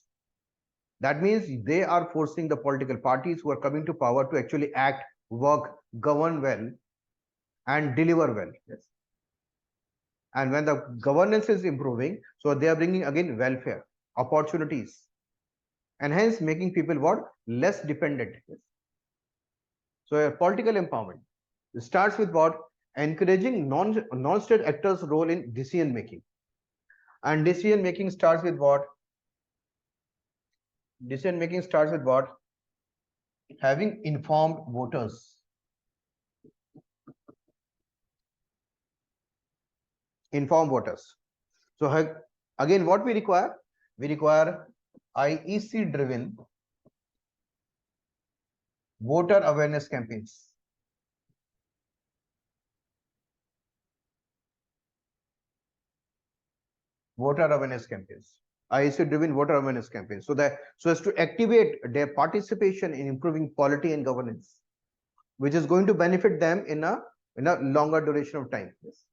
that means they are forcing the political parties who are coming to power to actually act, work, govern well, and deliver well. Yes. And when the governance is improving, so they are bringing again welfare, opportunities, and hence making people what? Less dependent. Yes. So a political empowerment starts with what? Encouraging non-state actors' role in decision making. And decision making starts with what? Decision making starts with what? Having informed voters. Informed voters. So again, what we require? We require IEC driven voter awareness campaigns. Voter awareness campaigns. IEC driven voter awareness campaigns. So as to activate their participation in improving polity and governance, which is going to benefit them in a longer duration of time. Yes.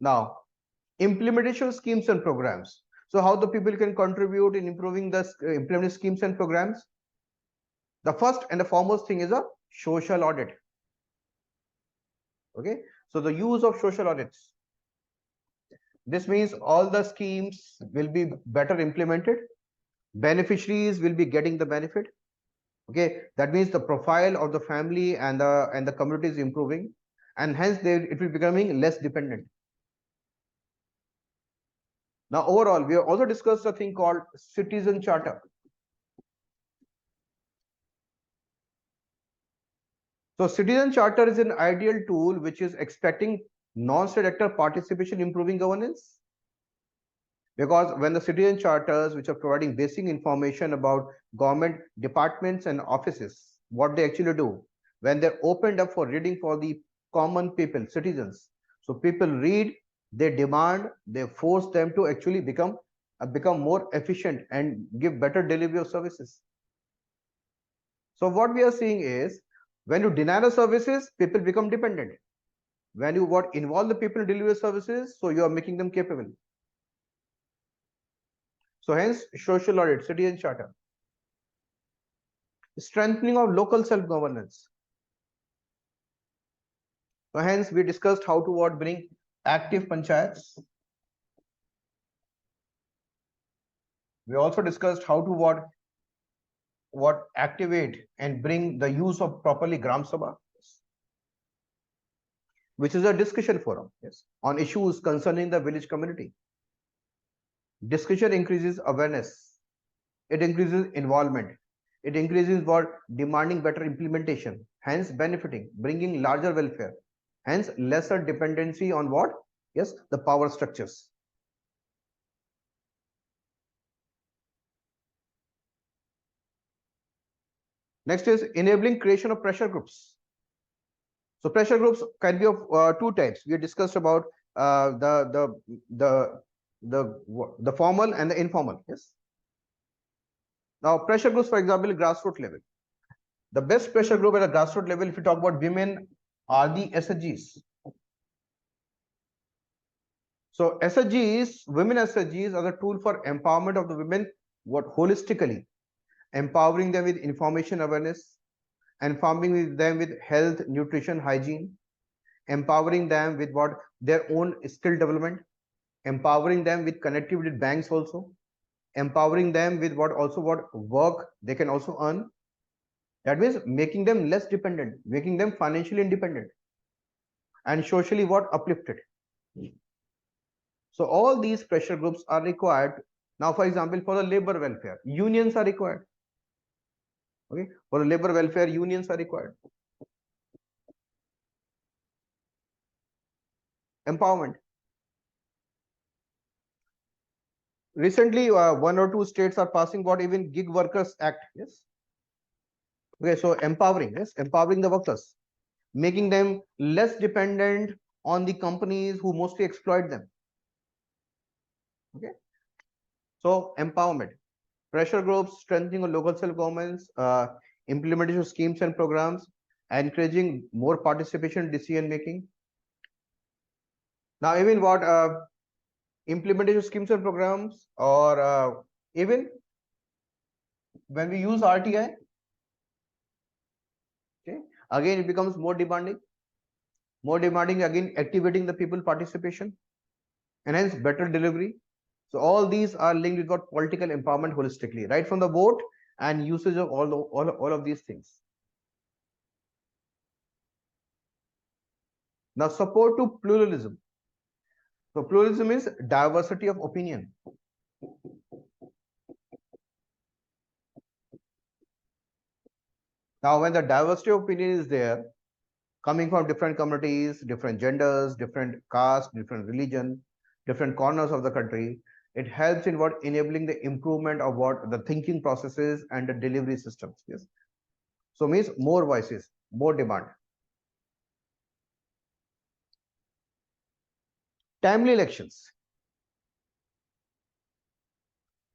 Now, implementation schemes and programs. So how the people can contribute in improving the implementation schemes and programs? The first and the foremost thing is a social audit. Okay, so the use of social audits. This means all the schemes will be better implemented. Beneficiaries will be getting the benefit. Okay, that means the profile of the family and the community is improving, and hence it will be becoming less dependent. Now, overall, we have also discussed a thing called citizen charter. So citizen charter is an ideal tool which is expecting non-state actor participation improving governance. Because when the citizen charters, which are providing basic information about government departments and offices, what they actually do, when they're opened up for reading for the common people, citizens. So people read, they demand, they force them to actually become more efficient and give better delivery of services. So what we are seeing is, when you deny the services, people become dependent. When you involve the people in delivery services, so you are making them capable. So hence, social audit, citizen charter. Strengthening of local self-governance. So hence, we discussed how to bring active panchayats. We also discussed how to activate and bring the use of properly Gram Sabha, which is a discussion forum, yes, on issues concerning the village community. Discussion increases awareness. It increases involvement. It increases demanding better implementation, hence benefiting, bringing larger welfare, hence lesser dependency on what? Yes, the power structures. Next is enabling creation of pressure groups. So pressure groups can be of two types. We discussed about the formal and the informal. Yes. Now pressure groups, for example, grassroots level. The best pressure group at a grassroots level, if you talk about women, are the SHGs. So SHGs, women SHGs are the tool for empowerment of the women, holistically, empowering them with information awareness, empowering them with health, nutrition, hygiene, empowering them with their own skill development, empowering them with connectivity with banks also, empowering them with what work they can also earn. That means making them less dependent, making them financially independent, and socially uplifted. So all these pressure groups are required. Now, for example, for the labor welfare, unions are required. Okay, for the labor welfare, unions are required. Empowerment. Recently, one or two states are passing what even Gig Workers Act. Yes. Okay, so empowering, yes, empowering the workers, making them less dependent on the companies who mostly exploit them. Okay, so empowerment, pressure groups, strengthening of local self-governments, implementation of schemes and programs, encouraging more participation in decision making. Now, even what implementation of schemes and programs, or even when we use RTI, okay, again it becomes more demanding again, activating the people participation, and hence better delivery. So all these are linked with what political empowerment holistically, right from the vote and usage of all of these things. Now, support to pluralism. So pluralism is diversity of opinion. Now, when the diversity of opinion is there, coming from different communities, different genders, different castes, different religion, different corners of the country, it helps in what enabling the improvement of what the thinking processes and the delivery systems. Yes. So means more voices, more demand. Timely elections.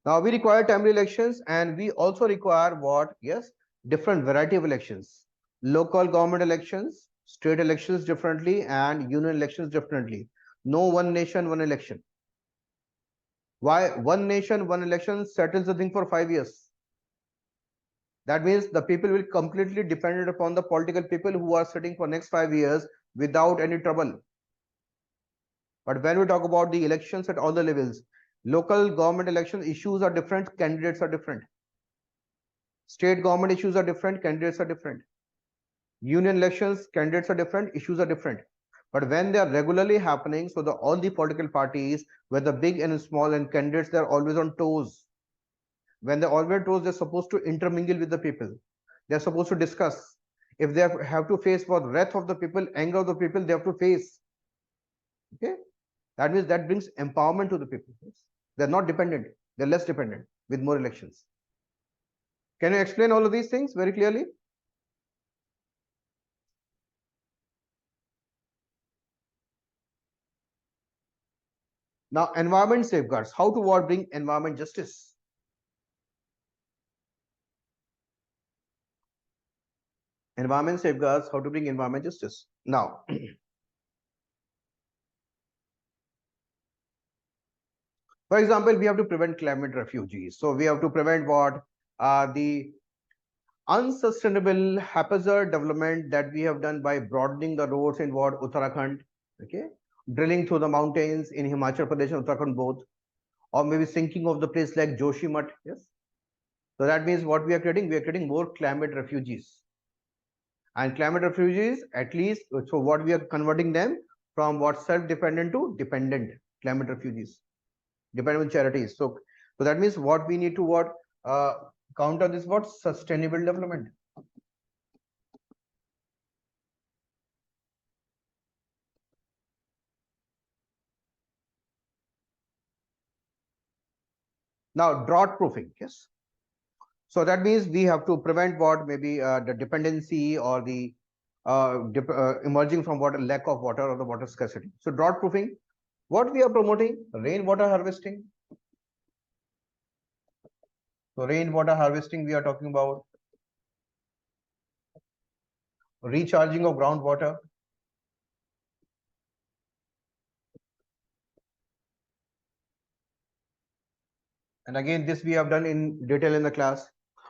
Now we require timely elections, and we also require what? Yes, different variety of elections. Local government elections, state elections differently, and union elections differently. No one nation, one election. Why one nation, one election settles the thing for 5 years? That means the people will completely dependent upon the political people who are sitting for next 5 years without any trouble. But when we talk about the elections at all the levels, local government election issues are different, candidates are different. State government issues are different, candidates are different. Union elections, candidates are different, issues are different. But when they are regularly happening, so all the political parties, whether big and small, and candidates, they're always on toes. When they're always on toes, they're supposed to intermingle with the people. They're supposed to discuss. If they have to face for wrath of the people, anger of the people, they have to face. Okay, that means that brings empowerment to the people. They're not dependent. They're less dependent with more elections. Can you explain all of these things very clearly? Now, environment safeguards. How to bring environment justice? Environment safeguards. How to bring environment justice? Now, for example, we have to prevent climate refugees. So we have to prevent what? The unsustainable haphazard development that we have done by broadening the roads in what? Uttarakhand. Okay, drilling through the mountains in Himachal Pradesh and Uttarakhand both, or maybe sinking of the place like Joshimath. Yes. So that means what we are creating? We are creating more climate refugees. And climate refugees, at least, so what we are converting them from what self-dependent to dependent climate refugees, dependent on charities. So that means what we need to what counter this what sustainable development. Now drought proofing, yes. So that means we have to prevent what maybe the dependency or the emerging from what lack of water or the water scarcity. So drought proofing, what we are promoting, rainwater harvesting. So rainwater harvesting, we are talking about recharging of groundwater. And again, this we have done in detail in the class,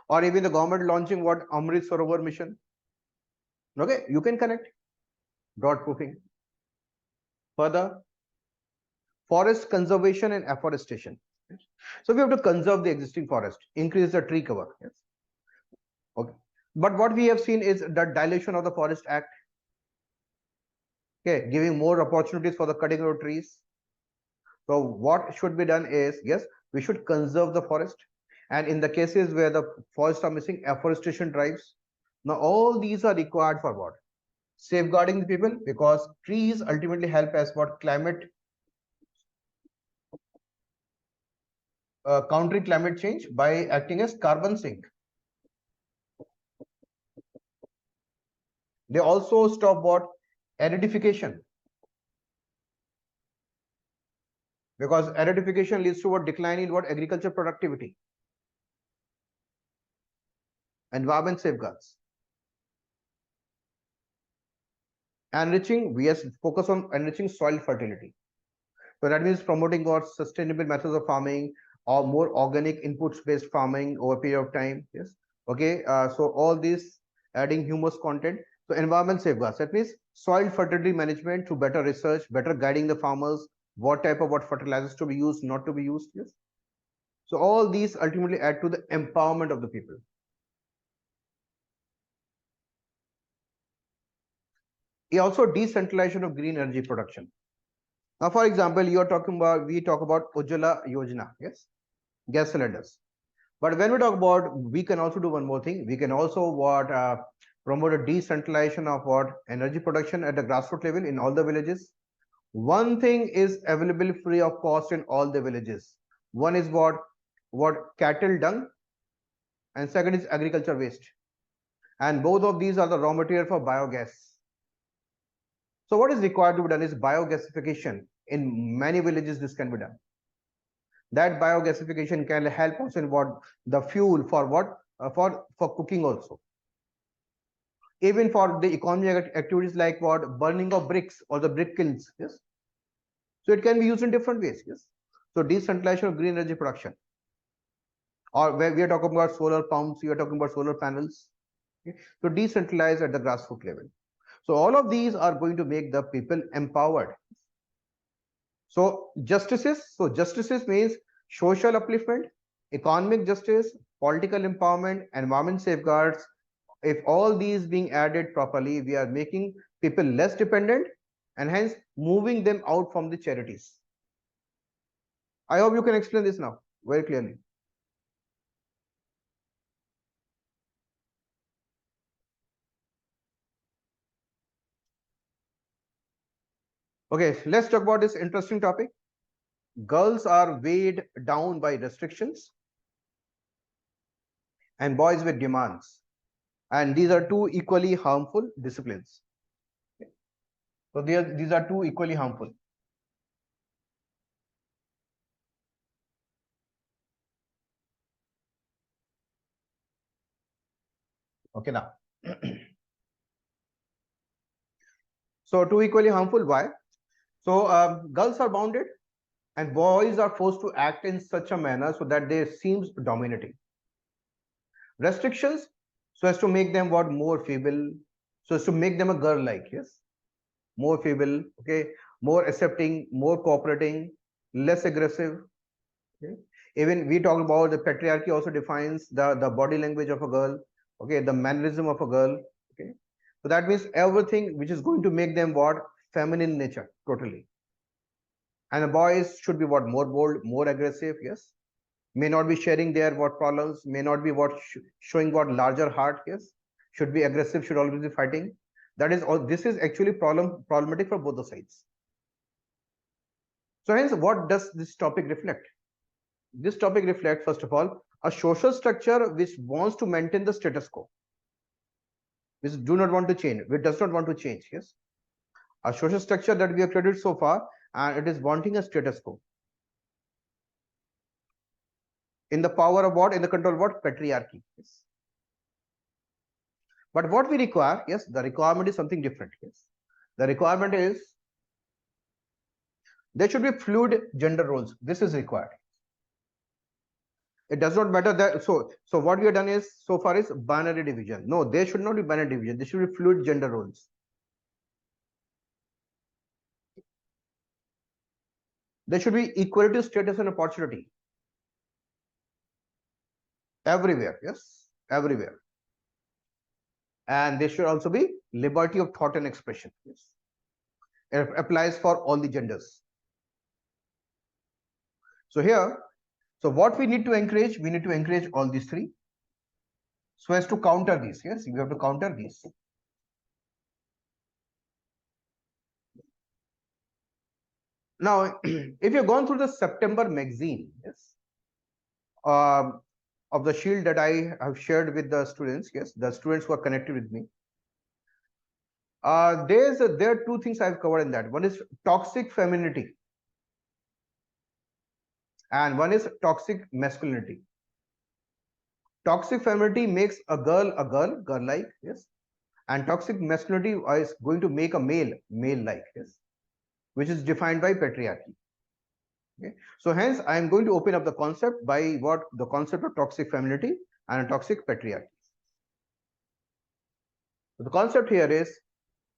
or even the government launching what Amrit Sarovar mission. Okay, you can connect drought proofing. Further, forest conservation and afforestation. So we have to conserve the existing forest, increase the tree cover. Yes. Okay. But what we have seen is the dilution of the Forest Act. Okay, giving more opportunities for the cutting of trees. So what should be done is, yes, we should conserve the forest. And in the cases where the forests are missing, afforestation drives. Now all these are required for what? safeguarding the people, because trees ultimately help as what climate countering climate change by acting as carbon sink. They also stop what? Aridification, because aridification leads to what? Decline in what? Agriculture productivity. Environment safeguards. Enriching, we focus on enriching soil fertility. So that means promoting what? Sustainable methods of farming or more organic inputs based farming over a period of time. Yes. Okay. So all these adding humus content. So environment safeguards. That means soil fertility management through better research, better guiding the farmers, what type of what fertilizers to be used, not to be used. Yes. So all these ultimately add to the empowerment of the people. Also decentralization of green energy production. Now, for example, we talk about Ujjwala Yojana, yes, gas cylinders. But when we talk about, we can also do one more thing. We can also promote a decentralization of what? Energy production at the grassroots level in all the villages. One thing is available free of cost in all the villages. One is what? Cattle dung, and second is agriculture waste. And both of these are the raw material for biogas. So what is required to be done is biogasification. In many villages, this can be done. That biogasification can help us in what? The fuel for what? For cooking also. Even for the economic activities like what? Burning of bricks or the brick kilns. Yes. So it can be used in different ways. Yes. So decentralization of green energy production. Or where we are talking about solar pumps, we are talking about solar panels. Okay. So decentralize at the grassroots level. So all of these are going to make the people empowered. So justices means social upliftment, economic justice, political empowerment, environment safeguards. If all these being added properly, we are making people less dependent and hence moving them out from the charities. I hope you can explain this now very clearly. Okay, let's talk about this interesting topic. Girls are weighed down by restrictions and boys with demands. And these are two equally harmful disciplines. So these are two equally harmful. Okay, now. So two equally harmful. Why? So girls are bounded and boys are forced to act in such a manner so that they seems dominating. Restrictions, so as to make them what? More feeble, so as to make them a girl like. Yes, more feeble. Okay, more accepting, more cooperating, less aggressive. Okay. Even we talk about the patriarchy also defines the body language of a girl. Okay, the mannerism of a girl. Okay, so that means everything which is going to make them what? Feminine nature totally. And the boys should be what? More bold, more aggressive. Yes, may not be sharing their what problems, may not be what showing what larger heart. Yes, should be aggressive, should always be fighting. That is all. This is actually problematic for both the sides. So hence, what does this topic reflect? This topic reflects, first of all, a social structure which wants to maintain the status quo, which do not want to change, which does not want to change. Yes, a social structure that we have created so far, and it is wanting a status quo. In the power of what? In the control of what? Patriarchy. Yes. But what we require, yes, the requirement is something different. Yes, the requirement is there should be fluid gender roles. This is required. It does not matter that. So what we have done is so far is binary division. No, there should not be binary division. There should be fluid gender roles. There should be equality of status and opportunity everywhere. Yes, everywhere. And there should also be liberty of thought and expression. Yes, it applies for all the genders. So here, so what we need to encourage, we need to encourage all these three so as to counter these. Yes, you have to counter these. Now, if you've gone through the September magazine, yes, of the shield that I have shared with the students, yes, the students who are connected with me, there are two things I've covered in that. One is toxic femininity, and one is toxic masculinity. Toxic femininity makes a girl like, yes, and toxic masculinity is going to make a male like, yes, which is defined by patriarchy. Okay, so hence I am going to open up the concept by what the concept of toxic femininity and toxic patriarchy. So the concept here is,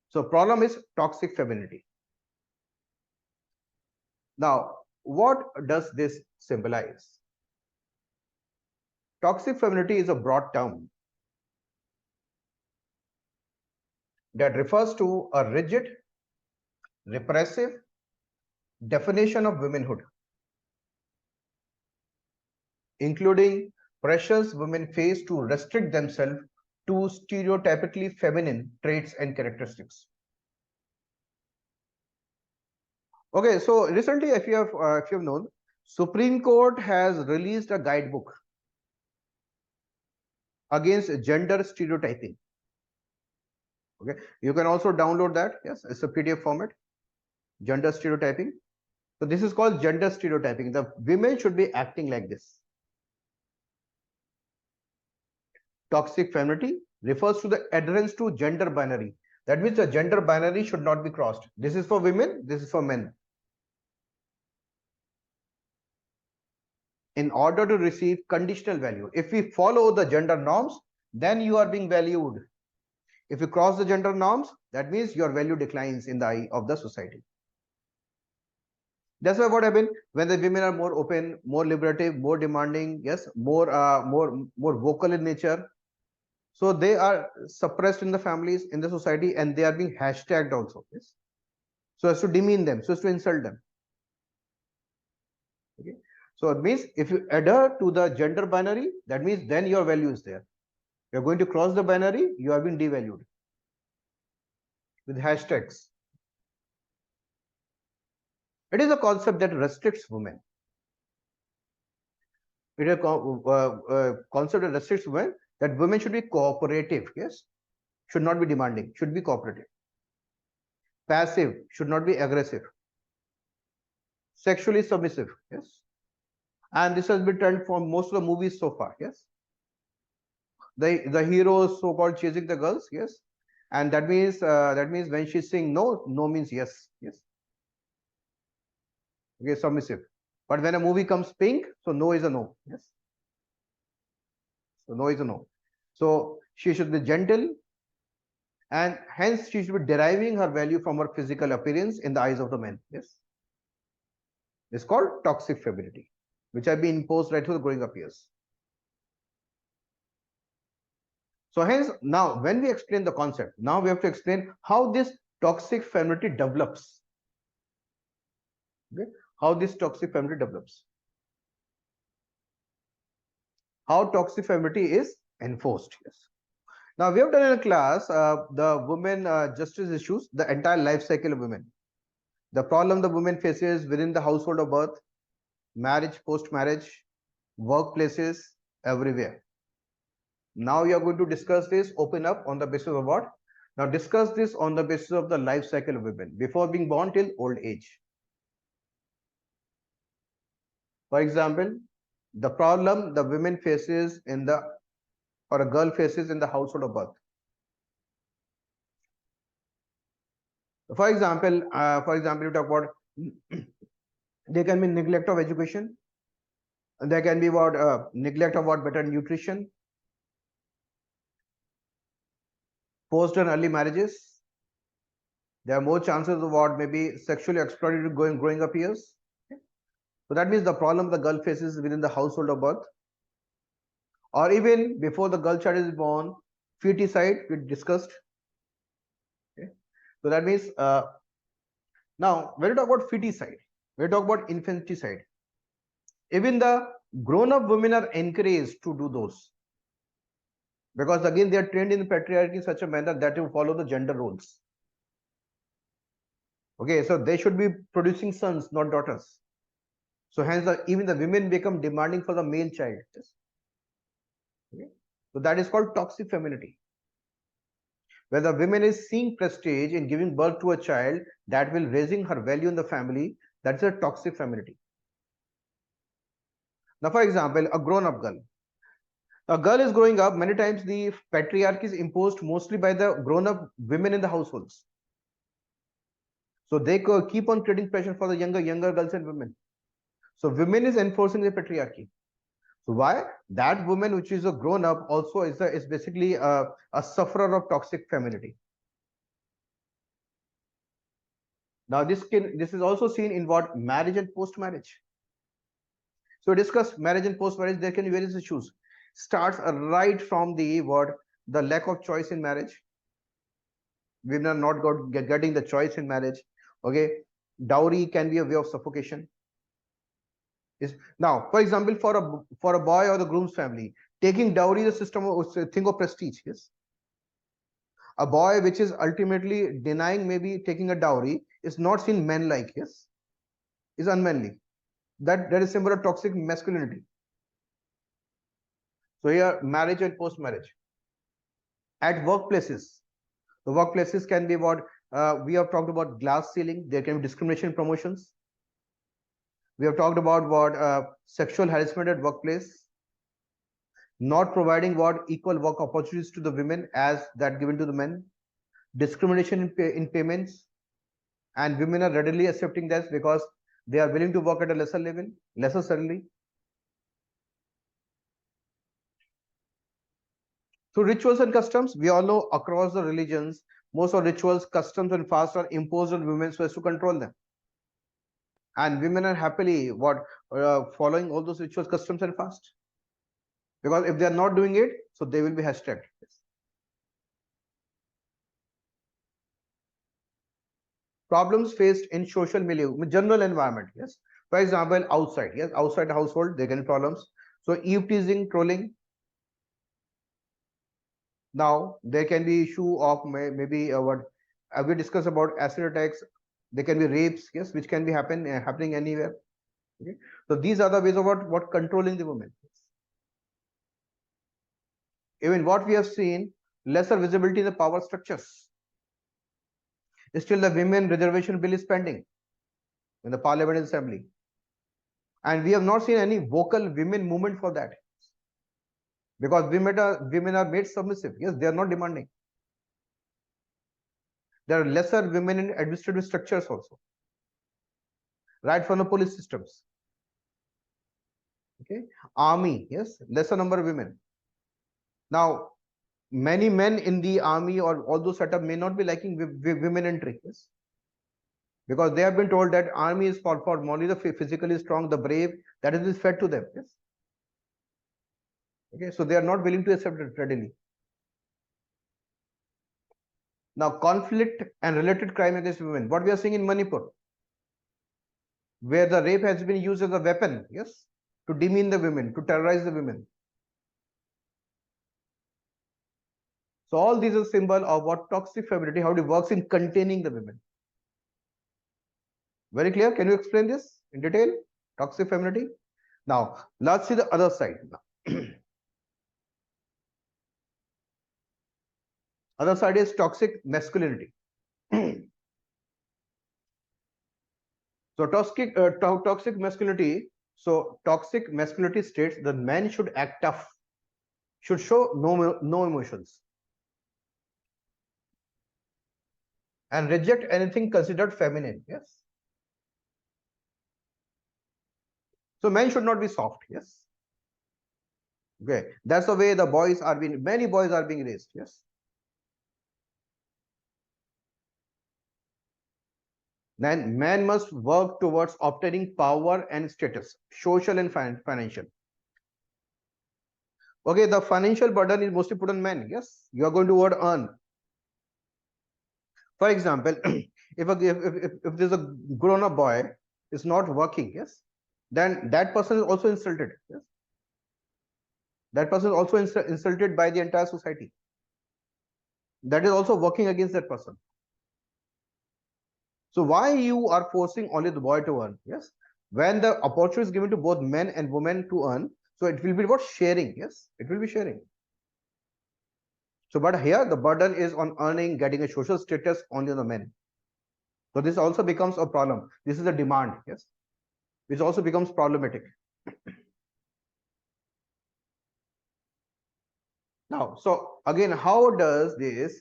so problem is toxic femininity. Now, what does this symbolize? Toxic femininity is a broad term that refers to a rigid, repressive definition of womanhood, including pressures women face to restrict themselves to stereotypically feminine traits and characteristics. Okay, so recently, if you have known, Supreme Court has released a guidebook against gender stereotyping. Okay, you can also download that. Yes, it's a PDF format. Gender stereotyping. So this is called gender stereotyping. The women should be acting like this. Toxic femininity refers to the adherence to gender binary. That means the gender binary should not be crossed. This is for women, this is for men. In order to receive conditional value, if we follow the gender norms, then you are being valued. If you cross the gender norms, that means your value declines in the eye of the society. That's why what happened when the women are more open, more liberative, more demanding, yes, more vocal in nature. So they are suppressed in the families, in the society, and they are being hashtagged also. Yes, so as to demean them, so as to insult them. Okay, so it means if you adhere to the gender binary, that means then your value is there. You're going to cross the binary, you are being devalued with hashtags. It is a concept that restricts women. It is a concept that restricts women, that women should be cooperative, yes, should not be demanding, should be cooperative. Passive, should not be aggressive. Sexually submissive, yes. And this has been trend for most of the movies so far, yes. The heroes so-called chasing the girls, yes, and that means when she's saying no, no means yes, yes. Okay, submissive. But when a movie comes pink, so no is a no, yes. So no is a no. So she should be gentle, and hence she should be deriving her value from her physical appearance in the eyes of the men. Yes, it's called toxic femininity, which have been imposed right through the growing up years. So hence now when we explain the concept, now we have to explain how this toxic femininity develops. Okay, how this toxic femininity develops, how toxic femininity is enforced. Yes. Now we have done in a class the women justice issues, the entire life cycle of women, the problem the woman faces within the household of birth, marriage, post-marriage, workplaces, everywhere. Now you are going to discuss this, open up on the basis of what? Now discuss this on the basis of the life cycle of women before being born till old age. For example, the problem the women faces in the, or a girl faces in the household of birth. For example, you talk about there can be neglect of education. There can be what neglect of what better nutrition, post and early marriages. There are more chances of what maybe sexually exploited growing up years. Okay. So that means the problem the girl faces within the household of birth, or even before the girl child is born, feticide we discussed. Okay. So that means now when we talk about feticide, we talk about infanticide. Even the grown-up women are encouraged to do those, because again they are trained in patriarchy in such a manner that you follow the gender roles. Okay, so they should be producing sons, not daughters. So hence even the women become demanding for the male child. Yes. Okay. So that is called toxic femininity, where the woman is seeing prestige in giving birth to a child that will raising her value in the family. That's a toxic femininity. Now, for example, a grown-up girl. A girl is growing up. Many times the patriarchy is imposed mostly by the grown-up women in the households. So they keep on creating pressure for the younger girls and women. So women is enforcing the patriarchy. So why? That woman which is a grown up also is basically a sufferer of toxic femininity. Now this is also seen in what? Marriage and post marriage. So we discuss marriage and post marriage. There can be various issues. Starts right from the what? The lack of choice in marriage. Women are not getting the choice in marriage. Okay, dowry can be a way of suffocation. Is now, for example, for a boy or the groom's family, taking dowry is a thing of prestige. Yes, a boy which is ultimately denying maybe taking a dowry is not seen manlike. Yes, is unmanly. That is symbol of toxic masculinity. So here, marriage and post marriage. At workplaces, the workplaces can be what we have talked about: glass ceiling. There can be discrimination promotions. We have talked about what sexual harassment at workplace, not providing what equal work opportunities to the women as that given to the men, discrimination in payments, and women are readily accepting that because they are willing to work at a lesser level, lesser salary. So rituals and customs, we all know across the religions, most of rituals, customs, and fasts are imposed on women so as to control them. And women are happily what following all those rituals, customs, and fasts. Because if they are not doing it, so they will be hashtagged. Problems faced in social milieu, general environment. Yes, for example, outside. Yes, outside the household, there can be problems. So eve teasing, trolling. Now there can be issue of maybe what we discussed about acid attacks. There can be rapes. Yes, which can be happening anywhere. Okay, so these are the ways of what controlling the women. Even what we have seen, lesser visibility in the power structures. Still, the women reservation bill is pending in the Parliament Assembly, and we have not seen any vocal women movement for that, because women are made submissive. Yes, they are not demanding. There are lesser women in administrative structures also, right from the police systems. Okay, army. Yes, lesser number of women. Now, many men in the army or all those setup may not be liking women entry. Yes, because they have been told that army is for only the physically strong, the brave. That is fed to them. Yes. Okay, so they are not willing to accept it readily. Now, conflict and related crime against women. What we are seeing in Manipur, where the rape has been used as a weapon, yes, to demean the women, to terrorize the women. So all these are symbol of what toxic femininity, how it works in containing the women. Very clear? Can you explain this in detail? Toxic femininity. Now, let's see the other side. Other side is toxic masculinity. So toxic masculinity. So toxic masculinity states the man should act tough, should show no emotions, and reject anything considered feminine. Yes. So men should not be soft. Yes. Okay. That's the way the boys are being. Many boys are being raised. Yes. Then man must work towards obtaining power and status, social and financial. Okay, the financial burden is mostly put on men. Yes, you are going to earn. For example, if there's a grown-up boy is not working, yes, then that person is also insulted. Yes, that person is also insulted by the entire society. That is also working against that person. So why you are forcing only the boy to earn? Yes, when the opportunity is given to both men and women to earn, so it will be about sharing. Yes, it will be sharing. So, but here the burden is on earning, getting a social status only on the men. So this also becomes a problem. This is a demand. Yes, which also becomes problematic. Now, so again, how does this?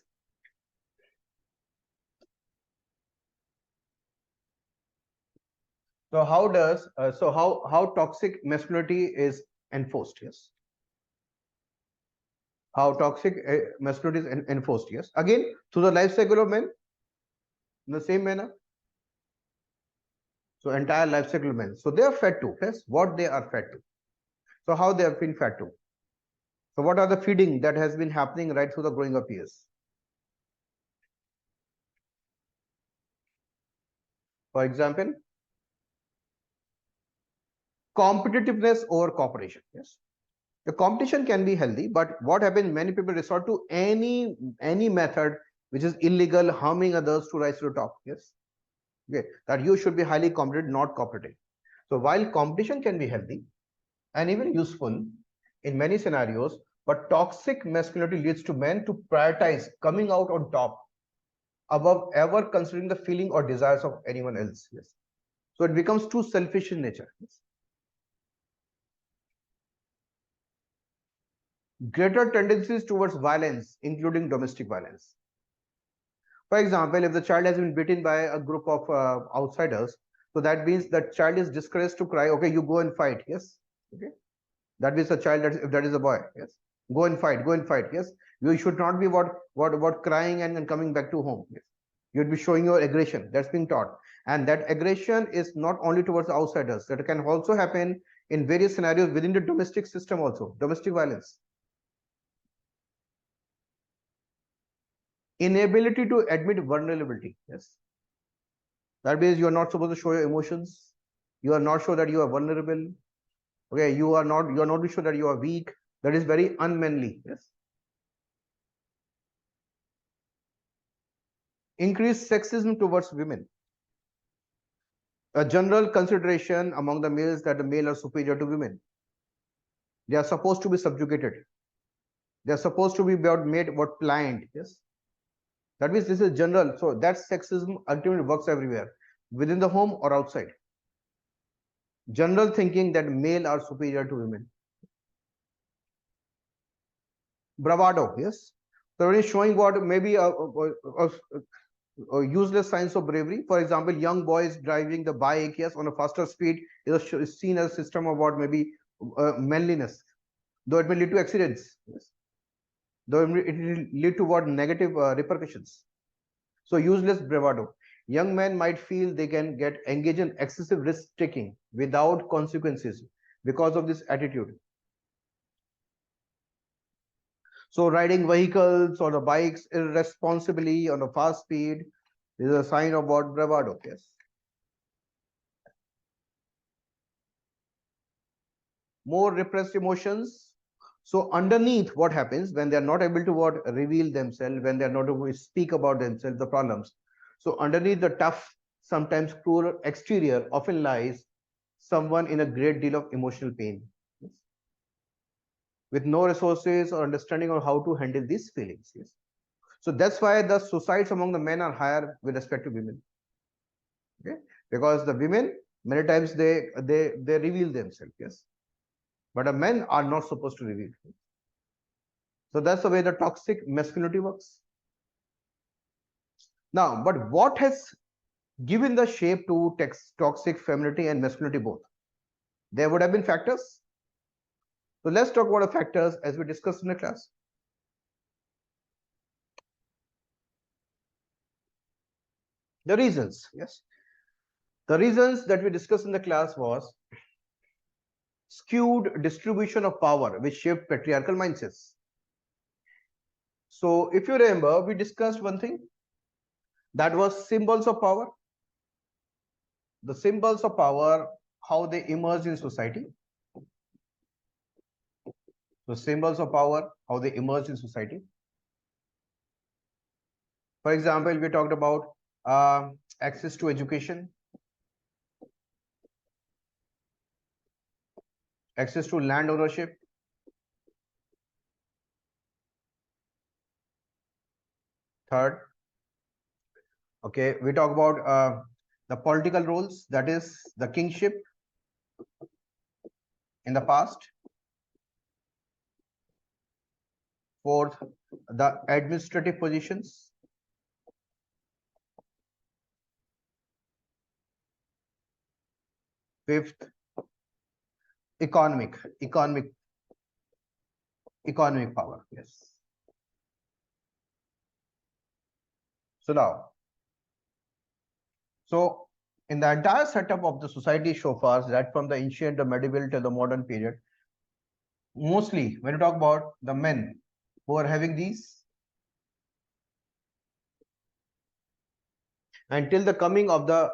So how does how toxic masculinity is enforced? Yes, how toxic masculinity is enforced? Yes, again through the life cycle of men in the same manner. So entire life cycle of men. So they are fed to. Yes, what they are fed to. So how they have been fed to. So what are the feeding that has been happening right through the growing up years? For example, competitiveness over cooperation. Yes, the competition can be healthy, but what happens? Many people resort to any method which is illegal, harming others to rise to the top. Yes, okay, that you should be highly competent, not cooperative. So while competition can be healthy and even useful in many scenarios, but toxic masculinity leads to men to prioritize coming out on top above ever considering the feeling or desires of anyone else. Yes. So it becomes too selfish in nature. Yes. Greater tendencies towards violence, including domestic violence. For example, if the child has been beaten by a group of outsiders, so that means that child is discouraged to cry. Okay, you go and fight. Yes. Okay. That means a child, that if that is a boy. Yes. Go and fight. Go and fight. Yes. You should not be what crying and coming back to home. Yes. You'd be showing your aggression. That's being taught, and that aggression is not only towards outsiders. That can also happen in various scenarios within the domestic system. Also, domestic violence. Inability to admit vulnerability. Yes. That means you are not supposed to show your emotions. You are not sure that you are vulnerable. Okay, you are not sure that you are weak. That is very unmanly. Yes. Increased sexism towards women. A general consideration among the males that the male are superior to women. They are supposed to be subjugated. They are supposed to be made what pliant. Yes. That means this is general. So that sexism ultimately works everywhere, within the home or outside. General thinking that male are superior to women. Bravado. Yes. So when it's showing what maybe useless signs of bravery. For example, young boys driving the bike, yes, on a faster speed is seen as a system of what maybe manliness, though it may lead to accidents. Yes. Though it will lead to what negative repercussions. So useless bravado. Young men might feel they can get engaged in excessive risk taking without consequences because of this attitude. So riding vehicles or the bikes irresponsibly on a fast speed is a sign of what bravado. Yes. More repressed emotions. So underneath, what happens when they are not able to what reveal themselves, when they are not able to speak about themselves, the problems. So underneath the tough, sometimes cruel exterior often lies someone in a great deal of emotional pain, yes, with no resources or understanding of how to handle these feelings. Yes. So that's why the suicides among the men are higher with respect to women. Okay, because the women many times they reveal themselves. Yes, but the men are not supposed to reveal. So that's the way the toxic masculinity works. Now, but what has given the shape to toxic femininity and masculinity both? There would have been factors. So let's talk about the factors as we discussed in the class. The reasons, yes. The reasons that we discussed in the class was skewed distribution of power, which shaped patriarchal mindsets. So if you remember, we discussed one thing that was symbols of power. The symbols of power, how they emerge in society. So symbols of power, how they emerge in society. For example, we talked about access to education, access to land ownership, third. Okay, we talk about the political roles, that is the kingship in the past. Fourth, the administrative positions. Fifth, economic power. Yes. So now, so in the entire setup of the society so far, right from the ancient, the medieval till the modern period, mostly when you talk about the men who are having these, until the coming of the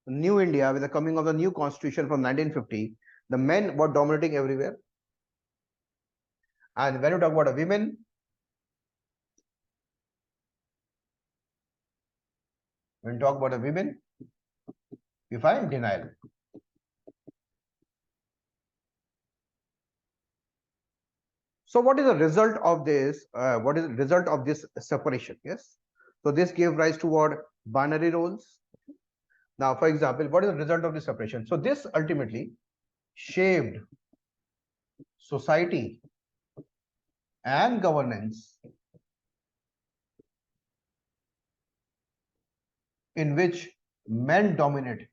new India, with the coming of the new constitution from 1950, the men were dominating everywhere. And when you talk about the women, when you talk about the women, we find denial. So what is the result of this? What is the result of this separation? Yes. So this gave rise to what? Binary roles. Now, for example, what is the result of this separation? So this ultimately shaped society and governance in which men dominate.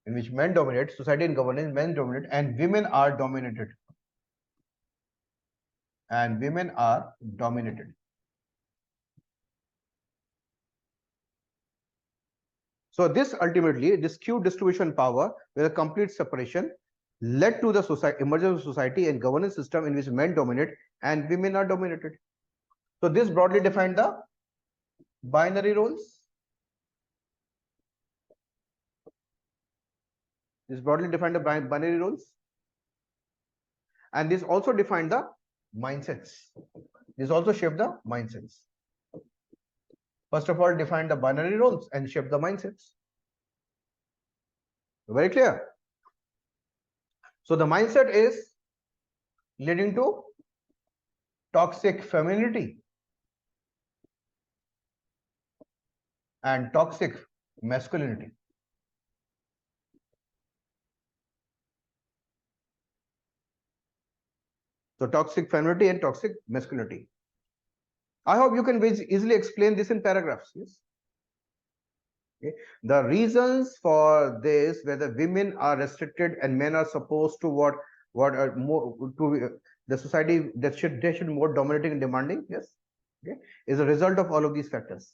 In which men dominate, society and governance, men dominate, and women are dominated. And women are dominated. So this ultimately, this skewed distribution power with a complete separation led to the emergence of society and governance system in which men dominate and women are dominated. So this broadly defined the binary roles. This broadly defined the binary roles. And this also defined the mindsets. This also shaped the mindsets. First of all, define the binary roles and shape the mindsets. Very clear. So the mindset is leading to toxic femininity and toxic masculinity. So toxic femininity and toxic masculinity. I hope you can easily explain this in paragraphs. Yes. Okay. The reasons for this, whether women are restricted and men are supposed to what are more to the society that should be more dominating and demanding. Yes. Okay. Is a result of all of these factors.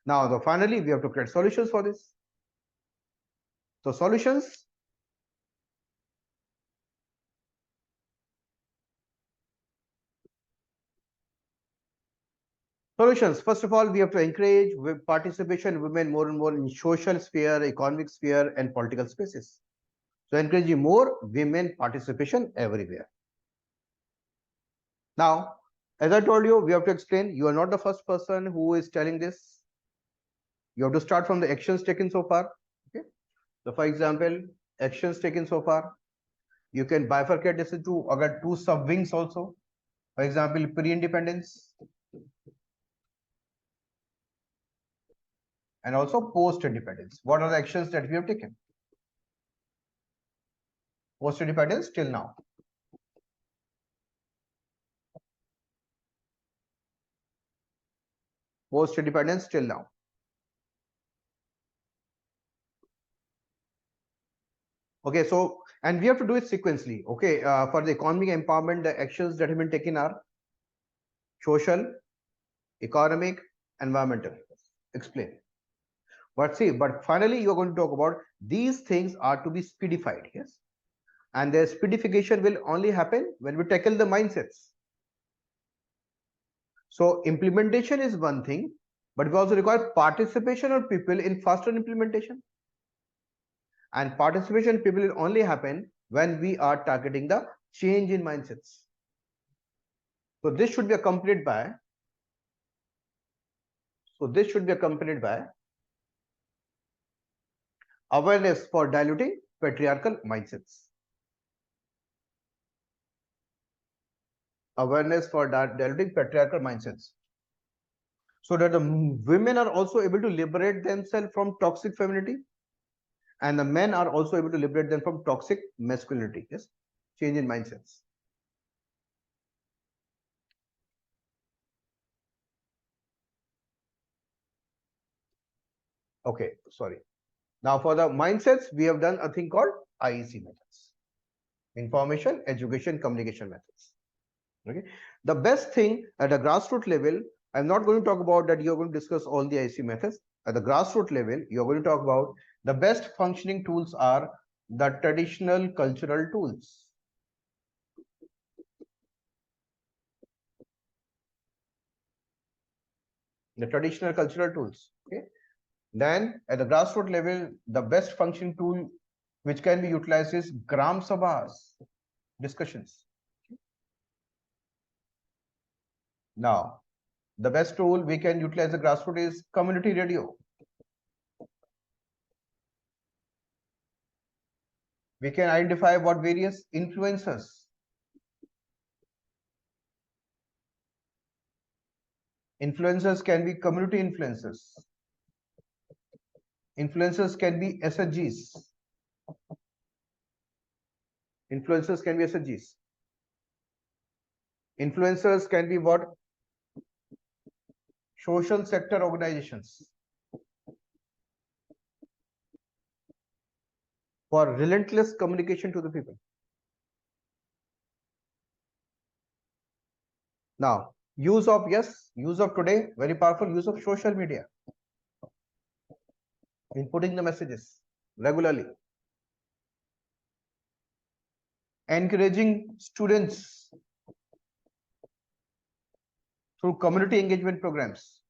Now, finally, we have to create solutions for this. So solutions. Solutions. First of all, we have to encourage participation of women more and more in social sphere, economic sphere, and political spaces. So encouraging more women participation everywhere. Now, as I told you, we have to explain. You are not the first person who is telling this. You have to start from the actions taken so far. Okay. So, for example, actions taken so far. You can bifurcate this into two sub wings also. For example, pre-independence and also post-independence. What are the actions that we have taken? Post-independence till now. Post-independence till now. Okay, so and we have to do it sequentially. Okay, for the economic empowerment, the actions that have been taken are social, economic, environmental. Explain. But see, but finally, you're going to talk about these things are to be speedified. Yes, and the speedification will only happen when we tackle the mindsets. So implementation is one thing, but we also require participation of people in faster implementation. And participation of people will only happen when we are targeting the change in mindsets. So this should be accompanied by So this should be accompanied by awareness for diluting patriarchal mindsets. Awareness for diluting patriarchal mindsets. So that the women are also able to liberate themselves from toxic femininity, and the men are also able to liberate them from toxic masculinity. Yes, change in mindsets. Okay, sorry. Now for the mindsets, we have done a thing called IEC methods. Information, education, communication methods. Okay. The best thing at a grassroots level, I'm not going to talk about that you're going to discuss all the IEC methods. At the grassroots level, you're going to talk about the best functioning tools are the traditional cultural tools. The traditional cultural tools. Okay. Then at the grassroots level, the best functioning tool which can be utilized is Gram Sabhas, discussions. Now, the best tool we can utilize the grassroots is community radio. We can identify what various influencers. Influencers can be community influencers. Influencers can be SHGs. Influencers can be SHGs. Influencers can be what? Social sector organizations. For relentless communication to the people. Now, use of today, very powerful use of social media. Inputting the messages regularly. Encouraging students through community engagement programs.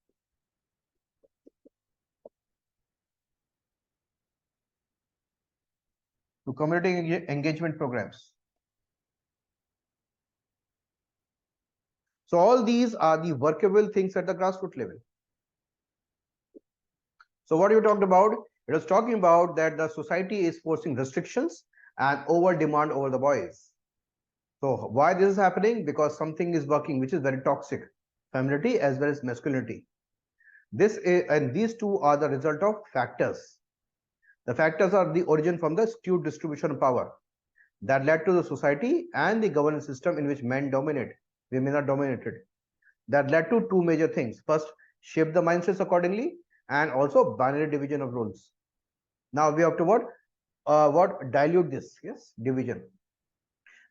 To community engagement programs. So all these are the workable things at the grassroots level. So what you talked about? It was talking about that the society is forcing restrictions and over demand over the boys. So why this is happening? Because something is working which is very toxic, femininity as well as masculinity. This is, and these two are the result of factors. The factors are the origin from the skewed distribution of power that led to the society and the governance system in which men dominate, women are dominated. That led to two major things. First, shape the mindsets accordingly, and also binary division of roles. Now we have to what dilute this, yes, division.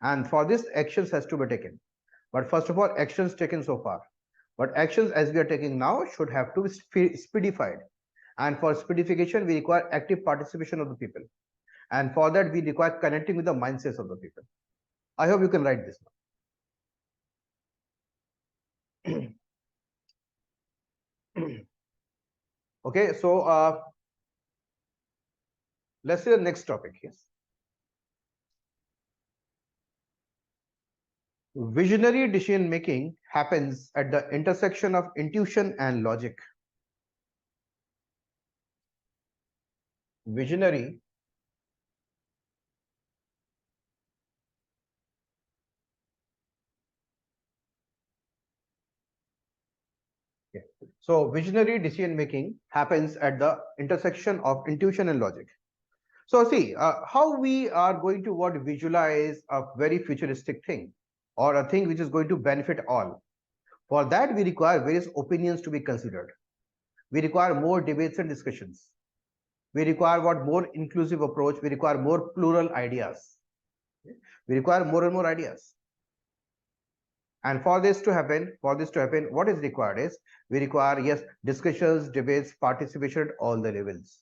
And for this, actions has to be taken. But first of all, actions taken so far. But actions as we are taking now should have to be speedified. And for speedification, we require active participation of the people. And for that, we require connecting with the mindsets of the people. I hope you can write this now. Okay, so let's see the next topic. Yes. Visionary decision making happens at the intersection of intuition and logic. Visionary So visionary decision making happens at the intersection of intuition and logic. So see how we are going to visualize a very futuristic thing or a thing which is going to benefit all. For that, we require various opinions to be considered. We require more debates and discussions. We require more inclusive approach. We require more plural ideas. We require more and more ideas. And for this to happen, what is required is we require, yes, discussions, debates, participation at all the levels.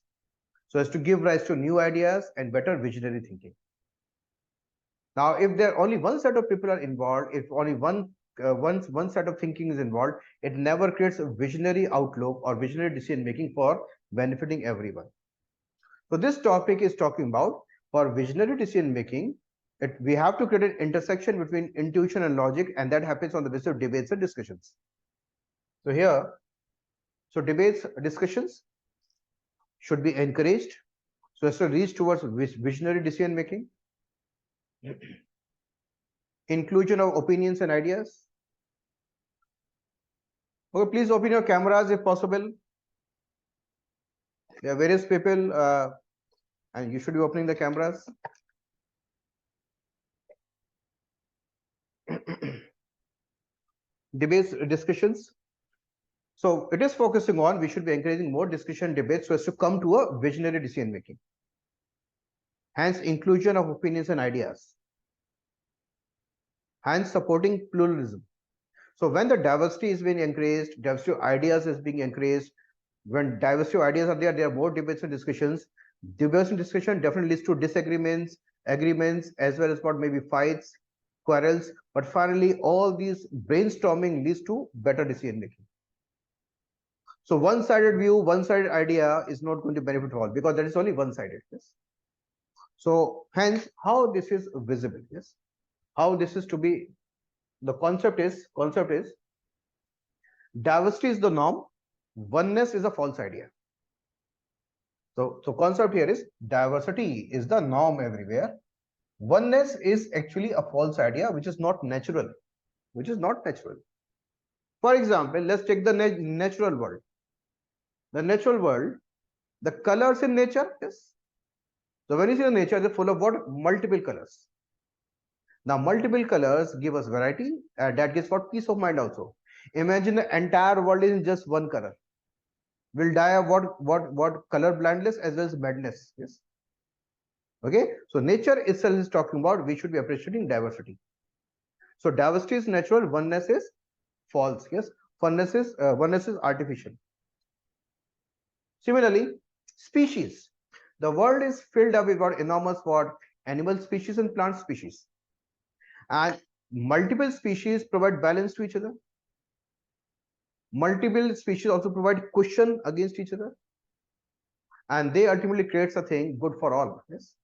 So as to give rise to new ideas and better visionary thinking. Now, if there only one set of people are involved, if only one set of thinking is involved, it never creates a visionary outlook or visionary decision making for benefiting everyone. So this topic is talking about for visionary decision making, we have to create an intersection between intuition and logic, and that happens on the basis of debates and discussions. So here, So debates, discussions should be encouraged so as to reach towards visionary decision making, inclusion of opinions and ideas. Okay, please open your cameras if possible. There are various people and you should be opening the cameras. Debates, discussions. So it is focusing on, we should be encouraging more discussion, debates so as to come to a visionary decision making. Hence, inclusion of opinions and ideas. Hence, supporting pluralism. So when the diversity is being encouraged, diversity of ideas is being encouraged, when diversity of ideas are there are more debates and discussions. Debates and discussion definitely leads to disagreements, agreements, as well as what maybe fights, quarrels. But finally, all these brainstorming leads to better decision making. So one-sided view, one-sided idea is not going to benefit all because that is only one-sided. Yes. So hence, how this is visible? Yes. How this is to be. The concept is diversity is the norm, oneness is a false idea. So concept here is diversity is the norm everywhere. Oneness is actually a false idea, which is not natural. For example, let's take the natural world. The natural world, the colors in nature, yes. So when you see the nature, they're full of what? Multiple colors. Now, multiple colors give us variety, and that gives what? Peace of mind also. Imagine the entire world is in just one color. We'll die of what color blindness as well as madness. Yes. Okay. So nature itself is talking about we should be appreciating diversity. So diversity is natural, oneness is false. Yes. Oneness is artificial. Similarly, species. The world is filled up with what? Enormous what? Animal species and plant species. And multiple species provide balance to each other. Multiple species also provide cushion against each other. And they ultimately creates a thing good for all. Yes.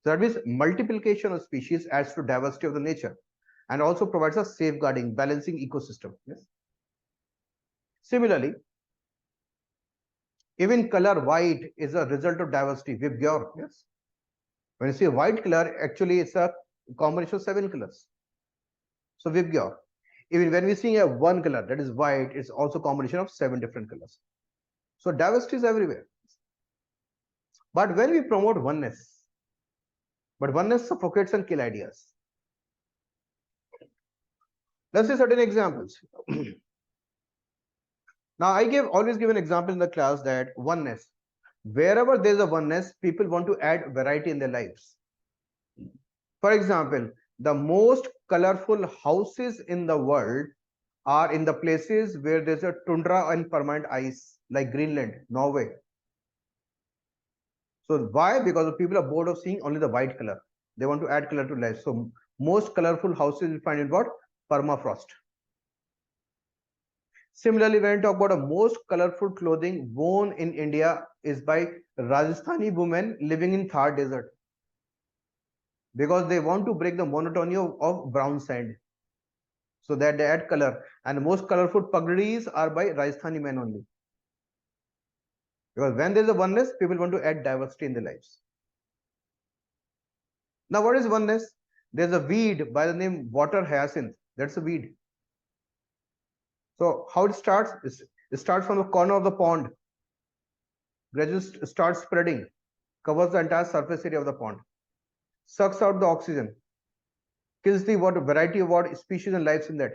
So that means multiplication of species adds to diversity of the nature and also provides a safeguarding, balancing ecosystem. Yes. Similarly, even color white is a result of diversity. Vibgyor. Yes. When you see white color, actually it's a combination of 7 colors. So Vibgyor. Even when we see a one color that is white, it's also a combination of 7 different colors. So diversity is everywhere. But when we promote oneness, but oneness suffocates and kill ideas. Let's see certain examples. Now, I always give an example in the class that oneness. Wherever there's a oneness, people want to add variety in their lives. For example, the most colorful houses in the world are in the places where there's a tundra and permanent ice, like Greenland, Norway. So why? Because the people are bored of seeing only the white color. They want to add color to life. So most colorful houses you find in what? Permafrost. Similarly, when I talk about the most colorful clothing worn in India is by Rajasthani women living in Thar desert, because they want to break the monotony of brown sand, so that they add color. And the most colorful pagdis are by Rajasthani men only, because when there's a oneness, people want to add diversity in their lives. Now, what is oneness? There's a weed by the name water hyacinth. That's a weed. So how it starts? It starts from the corner of the pond, gradually starts spreading, covers the entire surface area of the pond, sucks out the oxygen, kills the what variety of what species and lives in that,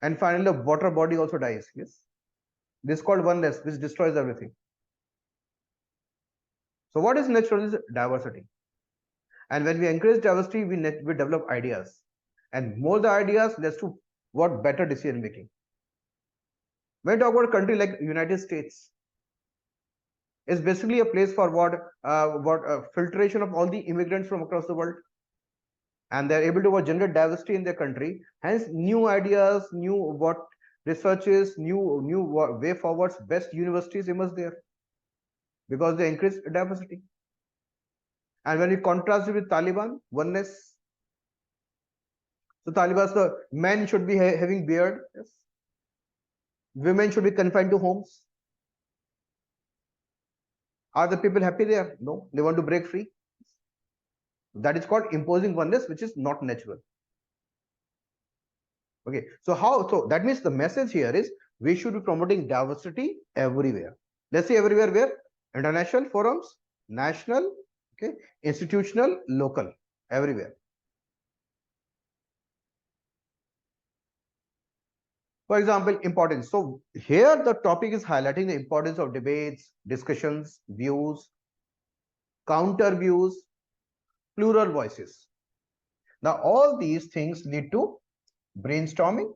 and finally the water body also dies. Yes, this is called oneness, which destroys everything. So what is natural is diversity, and when we encourage diversity, we develop ideas, and more the ideas leads to what? Better decision making. When we talk about a country like United States, is basically a place for what filtration of all the immigrants from across the world, and they're able to generate diversity in their country. Hence, new ideas, new what researches, new way forwards, best universities emerge there because they increase diversity. And when we contrast it with Taliban, oneness. So Taliban, the men should be having beard. Yes. Women should be confined to homes. Are the people happy there? No, they want to break free. That is called imposing oneness, which is not natural. Okay, so how? So that means the message here is we should be promoting diversity everywhere. Let's say everywhere where? International forums, national, okay, institutional, local, everywhere. For example, importance. So here the topic is highlighting the importance of debates, discussions, views, counter views, plural voices. Now all these things lead to brainstorming,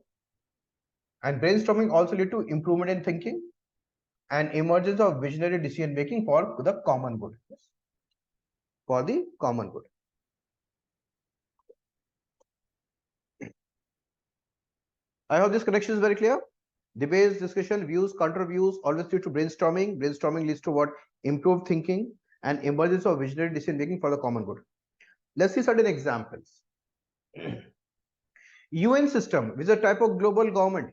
and brainstorming also lead to improvement in thinking and emergence of visionary decision making for the common good. For the common good. I hope this connection is very clear. Debates, discussion, views, counter views always lead to brainstorming. Brainstorming leads to what? Improved thinking and emergence of visionary decision making for the common good. Let's see certain examples. UN system, which is a type of global government,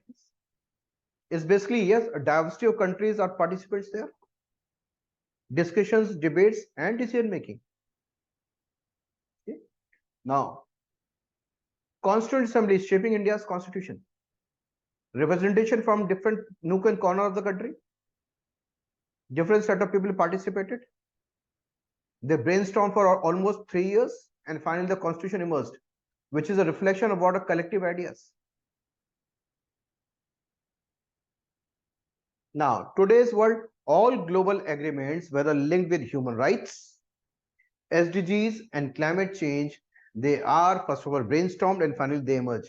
is basically, yes, a diversity of countries are participants there. Discussions, debates, and decision making. Okay. Now, Constituent Assembly is shaping India's constitution. Representation from different nook and corner of the country. Different set of people participated. They brainstormed for almost 3 years, and finally the constitution emerged, which is a reflection of what are collective ideas. Now, today's world, all global agreements, whether linked with human rights, SDGs, and climate change, they are first of all brainstormed and finally they emerge.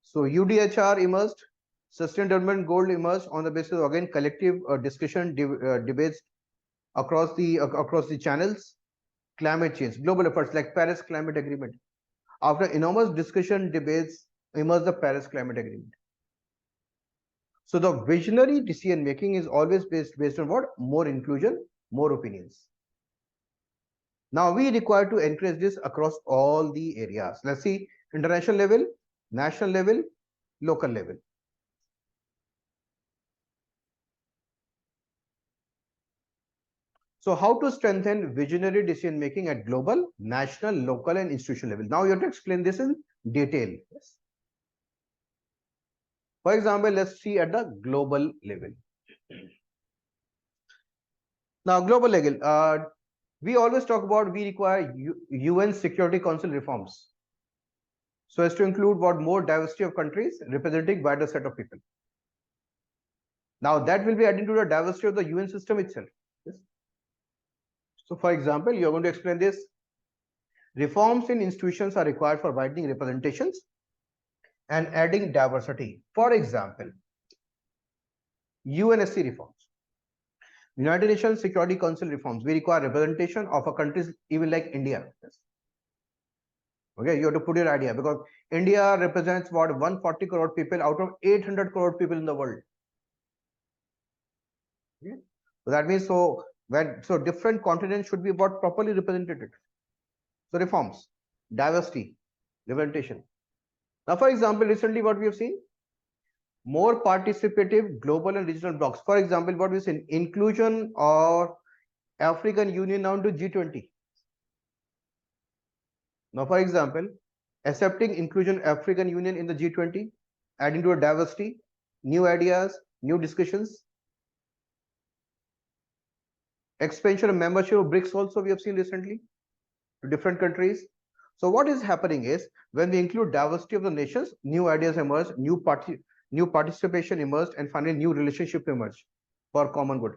So UDHR emerged, Sustainable Development Goal emerged on the basis of again collective discussion, debates across the channels. Climate change, global efforts like Paris Climate Agreement. After enormous discussion, debates, emerged the Paris Climate Agreement. So the visionary decision making is always based on what? More inclusion, more opinions. Now we require to encourage this across all the areas. Let's see, international level, national level, local level. So how to strengthen visionary decision making at global, national, local, and institutional level? Now you have to explain this in detail. Yes. For example, let's see at the global level. Now, global level, we always talk about we require UN Security Council reforms, so as to include what more diversity of countries representing wider set of people. Now that will be adding to the diversity of the UN system itself. Yes. So, for example, you are going to explain this. Reforms in institutions are required for widening representations and adding diversity. For example, UNSC reforms, United Nations Security Council reforms. We require representation of a countries even like India. Yes. Okay, you have to put your idea, because India represents what, 140 crore people out of 800 crore people in the world. Okay. So that means so different continents should be about properly represented. So reforms, diversity, representation. Now, for example, recently what we have seen, more participative global and regional blocks. For example, what we've seen, inclusion or African Union now to G20. Now, for example, accepting inclusion African Union in the G20, adding to a diversity, new ideas, new discussions. Expansion of membership of BRICS also we have seen recently to different countries. So what is happening is, when we include diversity of the nations, new ideas emerge, new participation emerged, and finally new relationship emerge for common good.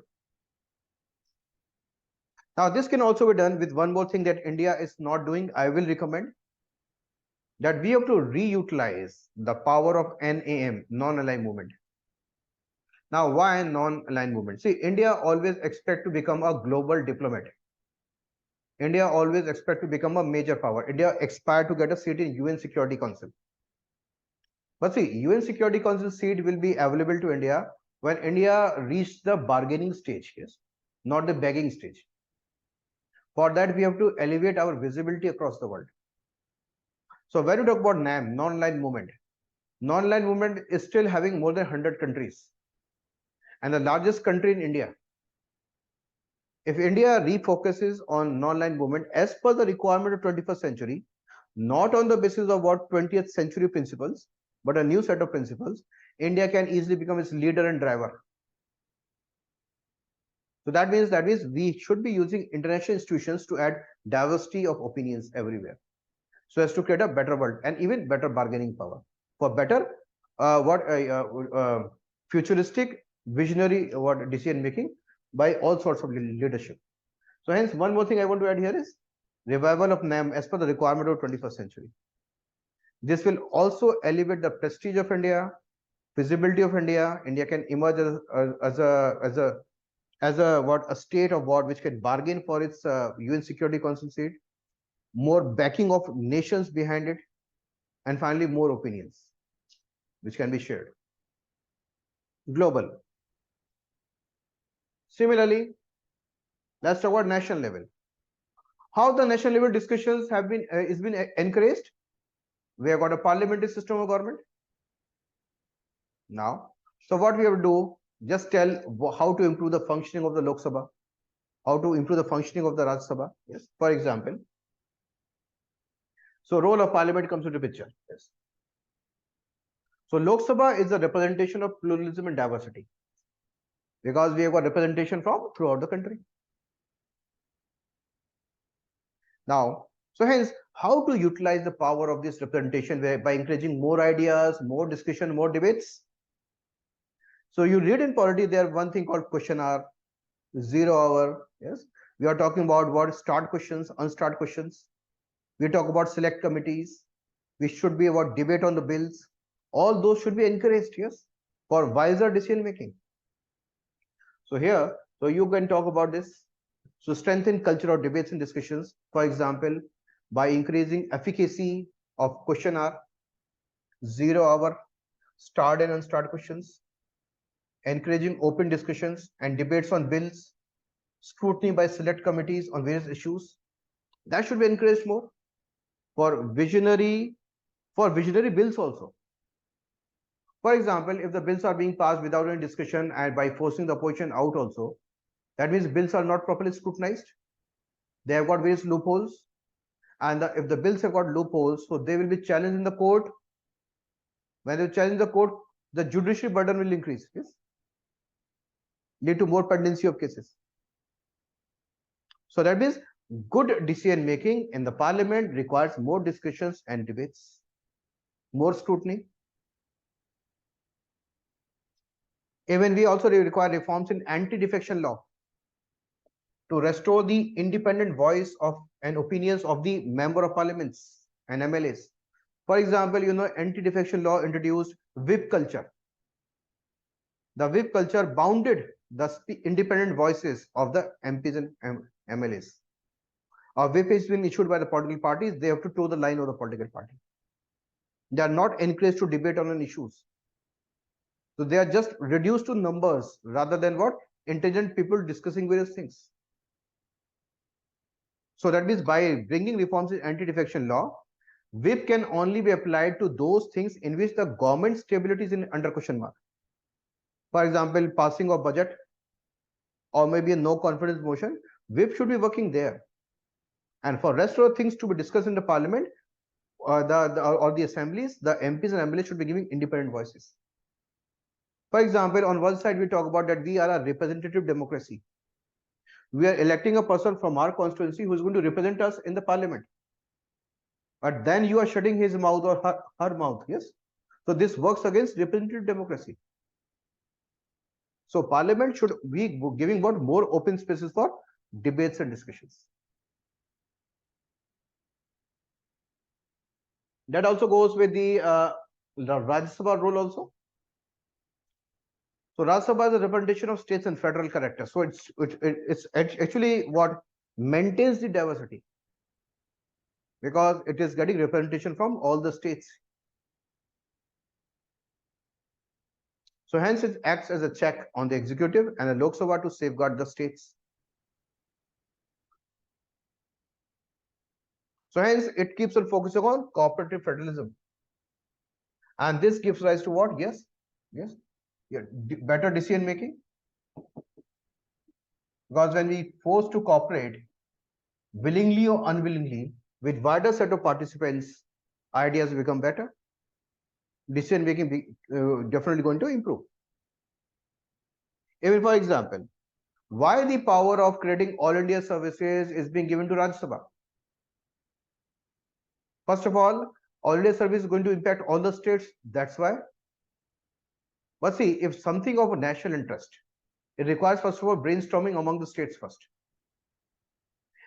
Now this can also be done with one more thing that India is not doing. I will recommend that we have to reutilize the power of NAM, non-aligned movement. Now, why non-aligned movement? See, India always expect to become a global diplomat. India always expect to become a major power. India aspire to get a seat in UN Security Council. But see, UN Security Council seat will be available to India when India reach the bargaining stage, yes, not the begging stage. For that, we have to elevate our visibility across the world. So when you talk about NAM, non-aligned movement, Non-aligned movement is still having more than 100 countries and the largest country in India. If India refocuses on non-aligned movement as per the requirement of 21st century, not on the basis of what 20th century principles, but a new set of principles, India can easily become its leader and driver. So that means we should be using international institutions to add diversity of opinions everywhere, so as to create a better world and even better bargaining power for better futuristic, visionary decision making by all sorts of leadership. So hence, one more thing I want to add here is revival of NAM as per the requirement of 21st century. This will also elevate the prestige of India, visibility of India. India can emerge as a state of what which can bargain for its UN Security Council seat, more backing of nations behind it, and finally more opinions which can be shared. Global. Similarly, let's talk about national level. How the national level discussions have been is been encouraged. We have got a parliamentary system of government now. So what we have to do, just tell how to improve the functioning of the Lok Sabha, how to improve the functioning of the Rajya Sabha. Yes, for example. So role of parliament comes into picture. Yes. So Lok Sabha is a representation of pluralism and diversity, because we have got representation from throughout the country. Now, so hence, how to utilize the power of this representation by encouraging more ideas, more discussion, more debates? So you read in polity there one thing called question hour, 0 hour. Yes, we are talking about what start questions, unstart questions. We talk about select committees. We should be about debate on the bills. All those should be encouraged, yes, for wiser decision making. So here, so you can talk about this. So strengthen culture of debates and discussions. For example, by increasing efficacy of question hour, 0 hour, start and unstart questions, encouraging open discussions and debates on bills, scrutiny by select committees on various issues. That should be encouraged more for visionary bills also. For example, if the bills are being passed without any discussion and by forcing the opposition out also, that means bills are not properly scrutinized. They have got various loopholes, and if the bills have got loopholes, so they will be challenged in the court. When they challenge the court, the judiciary burden will increase. Yes, lead to more pendency of cases. So that means good decision making in the parliament requires more discussions and debates, more scrutiny. Even we also require reforms in anti-defection law to restore the independent voice of and opinions of the member of parliaments and MLAs. For example, anti-defection law introduced whip culture. The whip culture bounded the independent voices of the MPs and MLAs. A whip has been issued by the political parties. They have to toe the line of the political party. They are not encouraged to debate on issues. So they are just reduced to numbers rather than what intelligent people discussing various things. So that means by bringing reforms in anti-defection law, whip can only be applied to those things in which the government stability is under question mark. For example, passing of budget or maybe a no confidence motion, whip should be working there. And for rest of the things to be discussed in the parliament or the assemblies, the MPs and MLAs should be giving independent voices. For example, on one side, we talk about that we are a representative democracy. We are electing a person from our constituency who is going to represent us in the parliament. But then you are shutting his mouth or her mouth. Yes. So this works against representative democracy. So parliament should be giving what more open spaces for debates and discussions. That also goes with the Rajya Sabha role also. So Rajya Sabha is a representation of states and federal character. So it's actually what maintains the diversity, because it is getting representation from all the states. So hence it acts as a check on the executive and the Lok Sabha to safeguard the states. So hence it keeps on focusing on cooperative federalism. And this gives rise to what? Yes, yes, yeah, better decision making. Because when we force to cooperate, willingly or unwillingly, with wider set of participants, ideas become better. Decision making definitely going to improve. Even for example, why the power of creating all India services is being given to Rajya Sabha? First of all India service is going to impact all the states. That's why. But see, if something of a national interest, it requires first of all brainstorming among the states first.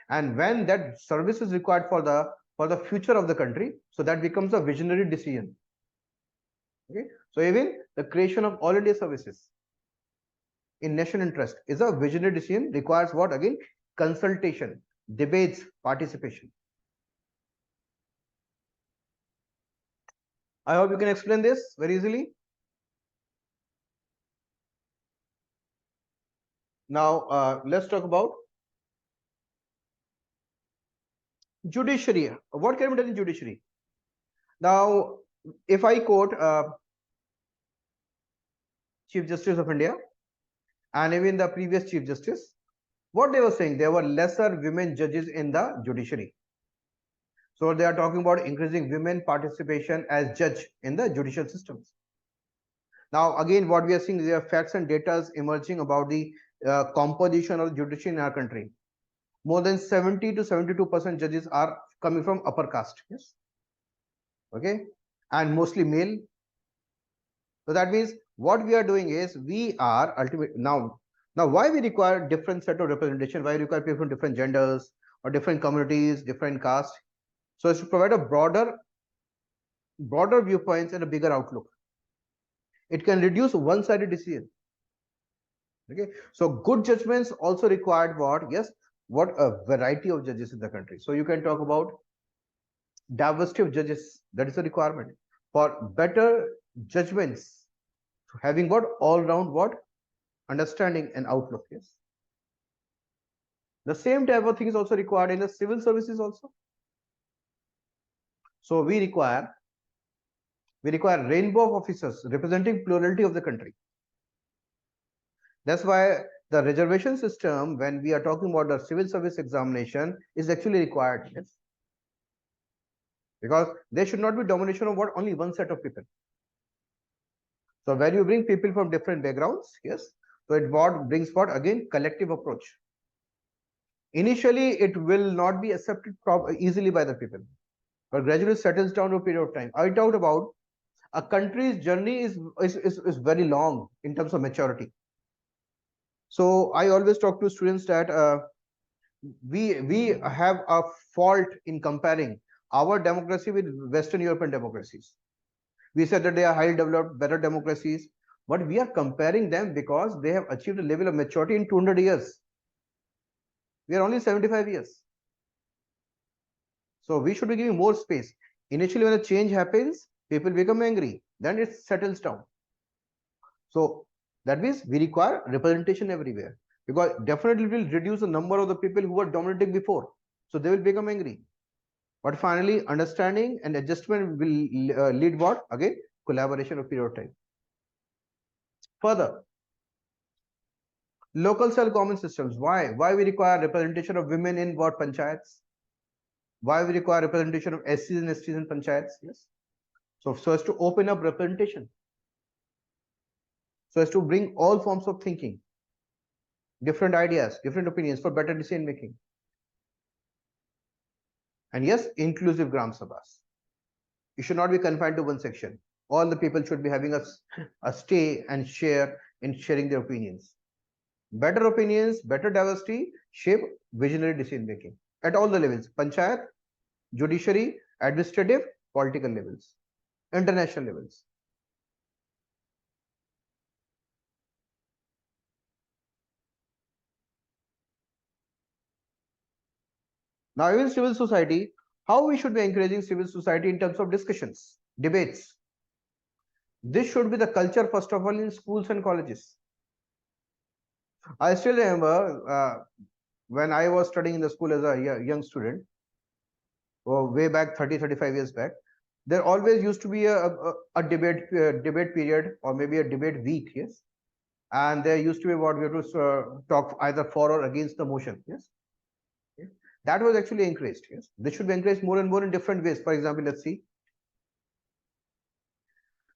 And when that service is required for the future of the country, so that becomes a visionary decision. Okay, so even the creation of all India services in national interest is a visionary decision, requires what? Again, consultation, debates, participation. I hope you can explain this very easily. Now let's talk about judiciary. What can be done in judiciary? Now, if I quote Chief Justice of India and even the previous Chief Justice, what they were saying, there were lesser women judges in the judiciary. So they are talking about increasing women participation as judge in the judicial systems. Now, again, what we are seeing, there are facts and data emerging about the composition of the judiciary in our country. More than 70 to 72% judges are coming from upper caste. Yes. Okay. And mostly male. So that means what we are doing is we are ultimately now why we require different set of representation, why we require people from different genders or different communities, different castes. So as to provide a broader viewpoints and a bigger outlook. It can reduce one-sided decision. Okay, so good judgments also required what? Yes, what a variety of judges in the country. So you can talk about diversity of judges. That is a requirement for better judgments. Having what all-round what understanding and outlook. Yes, the same type of thing is also required in the civil services also. So we require rainbow of officers representing plurality of the country. That's why the reservation system, when we are talking about the civil service examination, is actually required. Yes, because there should not be domination of what only one set of people. So when you bring people from different backgrounds, yes, so it what brings what again collective approach. Initially, it will not be accepted easily by the people, but gradually settles down over a period of time. I talked about a country's journey is very long in terms of maturity. So I always talk to students that we have a fault in comparing our democracy with Western European democracies. We said that they are highly developed, better democracies, but we are comparing them because they have achieved a level of maturity in 200 years. We are only 75 years. So we should be giving more space. Initially, when a change happens, people become angry. Then it settles down. So that means we require representation everywhere, because definitely will reduce the number of the people who were dominating before. So they will become angry. But finally, understanding and adjustment will lead what? Again, collaboration of period of time. Further, local self-government systems. Why we require representation of women in what panchayats? Why we require representation of SCs and STs in panchayats? Yes. So as to open up representation. So as to bring all forms of thinking, different ideas, different opinions for better decision making. And yes, inclusive Gram Sabhas. You should not be confined to one section. All the people should be having a stay and share in sharing their opinions. Better opinions, better diversity shape visionary decision making at all the levels: panchayat, judiciary, administrative, political levels, international levels. Now, even civil society, how we should be encouraging civil society in terms of discussions, debates. This should be the culture, first of all, in schools and colleges. I still remember when I was studying in the school as a young student, way back 30, 35 years back, there always used to be a debate period, or maybe a debate week, yes, and there used to be what we have to talk either for or against the motion, yes. Okay. That was actually encouraged, yes. This should be encouraged more and more in different ways. For example, let's see.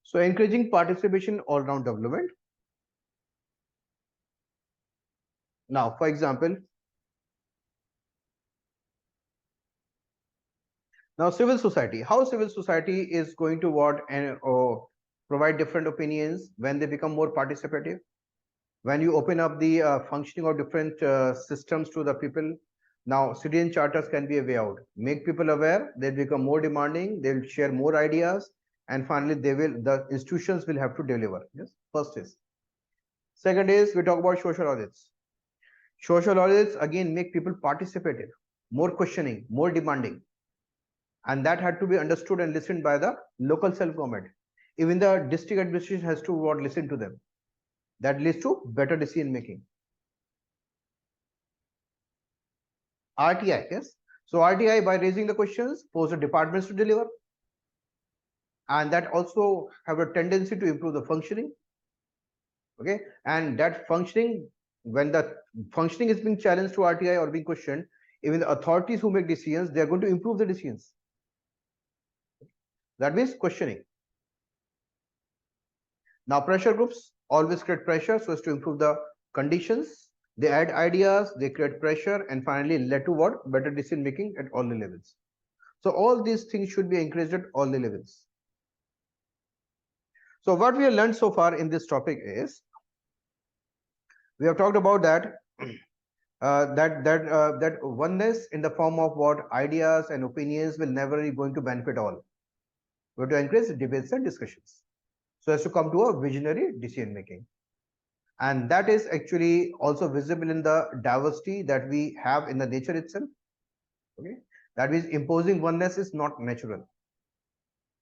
So encouraging participation all round development. Now, for example, now civil society, how civil society is going to what and provide different opinions when they become more participative. When you open up the functioning of different systems to the people, now citizen charters can be a way out. Make people aware, they become more demanding, they will share more ideas, and finally the institutions will have to deliver. Yes, first is. Second is we talk about social audits. Social audits again make people participative, more questioning, more demanding, and that had to be understood and listened by the local self-government. Even the district administration has to what listen to them. That leads to better decision making. RTI, yes. So RTI, by raising the questions, force the departments to deliver, and that also have a tendency to improve the functioning. Okay, and that functioning, when the functioning is being challenged to RTI or being questioned, even the authorities who make decisions, they are going to improve the decisions. That means questioning. Now pressure groups always create pressure so as to improve the conditions. They add ideas, they create pressure, and finally led to what? Better decision making at all the levels. So all these things should be encouraged at all the levels. So what we have learned so far in this topic is, we have talked about that that oneness in the form of what ideas and opinions will never be going to benefit all. We have to encourage debates and discussions so as to come to a visionary decision making. And that is actually also visible in the diversity that we have in the nature itself. Okay, that means imposing oneness is not natural.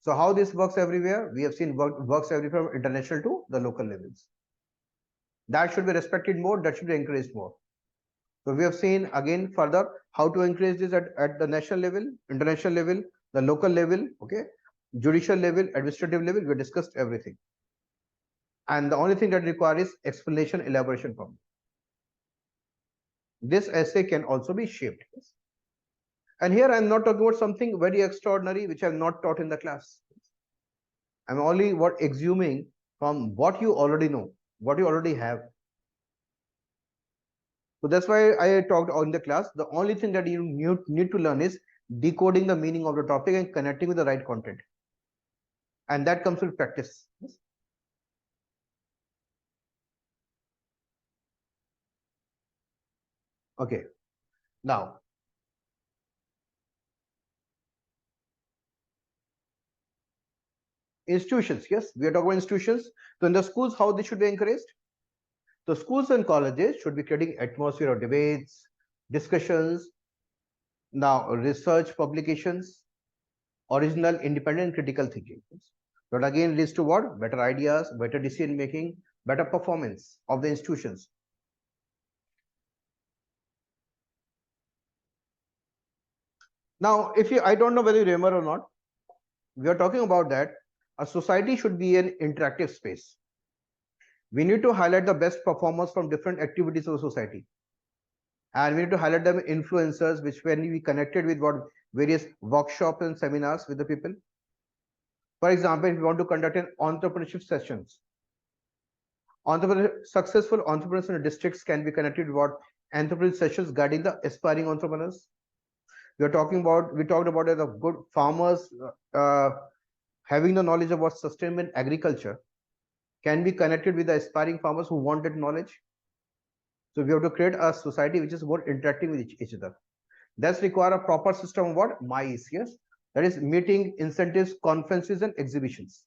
So how this works everywhere, we have seen works everywhere from international to the local levels. That should be respected more, that should be encouraged more. So we have seen again further how to encourage this at the national level, international level, the local level, okay, judicial level, administrative level. We discussed everything. And the only thing that requires is explanation, elaboration from. This essay can also be shaped. And here I'm not talking about something very extraordinary which I'm not taught in the class. I'm only what exhuming from what you already know, what you already have. So that's why I talked on the class. The only thing that you need to learn is decoding the meaning of the topic and connecting with the right content. And that comes with practice. Okay. Now, institutions. Yes, we are talking about institutions. So in the schools, how they should be encouraged? So schools and colleges should be creating atmosphere of debates, discussions, now research publications, original, independent, critical thinking. That again leads to what? Better ideas, better decision making, better performance of the institutions. Now, if you, I don't know whether you remember or not, we are talking about that a society should be an interactive space. We need to highlight the best performers from different activities of the society. And we need to highlight them influencers, which when we connected with what various workshops and seminars with the people. For example, if we want to conduct an entrepreneurship sessions, successful entrepreneurs in the districts can be connected with what entrepreneurship sessions guiding the aspiring entrepreneurs. We talked about the good farmers having the knowledge about sustainable agriculture can be connected with the aspiring farmers who want that knowledge. So we have to create a society which is more interacting with each other. That's require a proper system of what? MICE, yes? That is meeting, incentives, conferences, and exhibitions.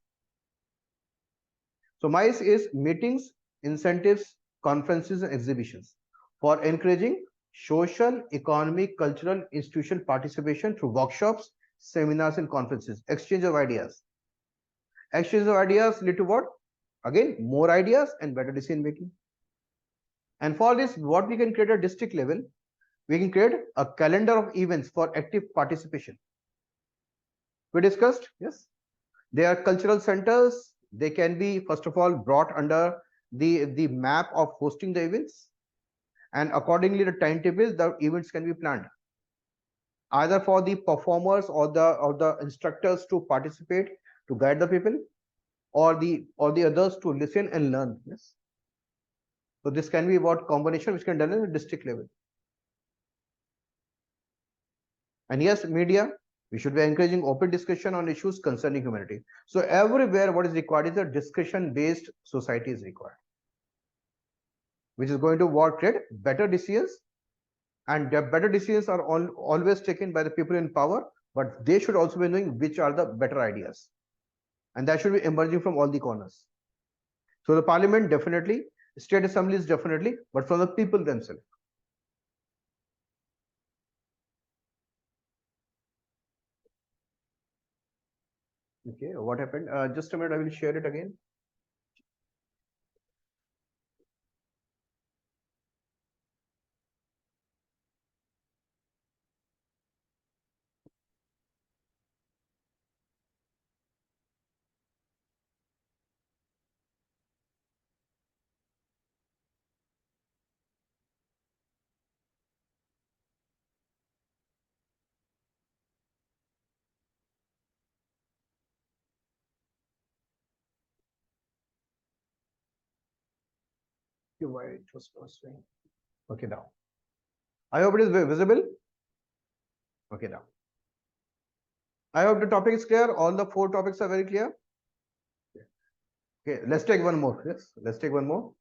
So MICE is meetings, incentives, conferences, and exhibitions for encouraging social, economic, cultural, institutional participation through workshops, seminars, and conferences. Exchange of ideas. Exchange of ideas lead to what? Again, more ideas and better decision making. And for this, what we can create at district level, we can create a calendar of events for active participation. We discussed, yes, They are cultural centers. They can be, first of all, brought under the map of hosting the events, and accordingly the timetable, the events can be planned either for the performers or the instructors to participate, to guide the people, or the others to listen and learn. Yes. So this can be about combination which can be done at the district level. And yes, media, we should be encouraging open discussion on issues concerning humanity. So everywhere what is required is a discussion based society is required, which is going to what create better decisions, and the better decisions are always taken by the people in power, but they should also be knowing which are the better ideas, and that should be emerging from all the corners. So the parliament definitely, state assemblies definitely, but from the people themselves. Okay, what happened? Just a minute, I will share it again. Why it was posting. Okay, now. I hope it is visible. Okay, now. I hope the topic is clear. All the 4 topics are very clear. Okay, let's take one more. Yes, let's take one more.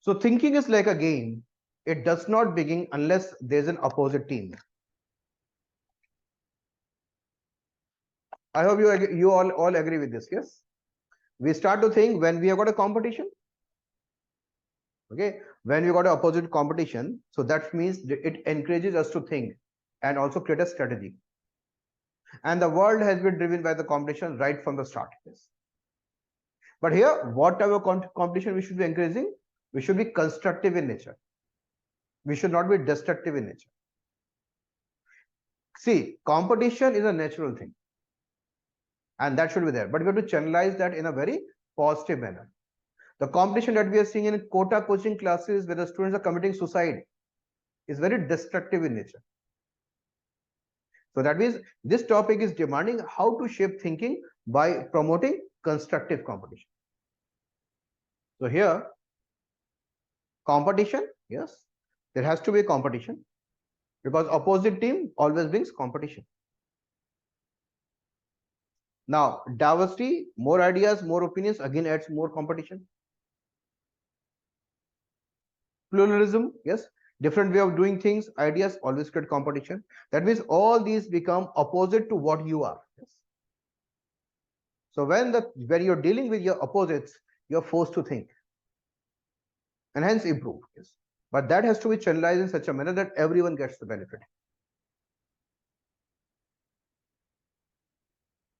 So thinking is like a game. It does not begin unless there's an opposite team. I hope you all agree with this. Yes, we start to think when we have got a competition. Okay, when we got an opposite competition, so that means it encourages us to think and also create a strategy. And the world has been driven by the competition right from the start. Yes. But here, whatever competition we should be encouraging, we should be constructive in nature. We should not be destructive in nature. See, competition is a natural thing, and that should be there. But we have to channelize that in a very positive manner. The competition that we are seeing in quota coaching classes where the students are committing suicide is very destructive in nature. So that means this topic is demanding how to shape thinking by promoting constructive competition. So here, competition, yes, there has to be competition because opposite team always brings competition. Now, diversity, more ideas, more opinions, again adds more competition. Pluralism, yes, different way of doing things, ideas always create competition. That means all these become opposite to what you are. Yes. So when you're dealing with your opposites, you're forced to think and hence improve. Yes. But that has to be channelized in such a manner that everyone gets the benefit.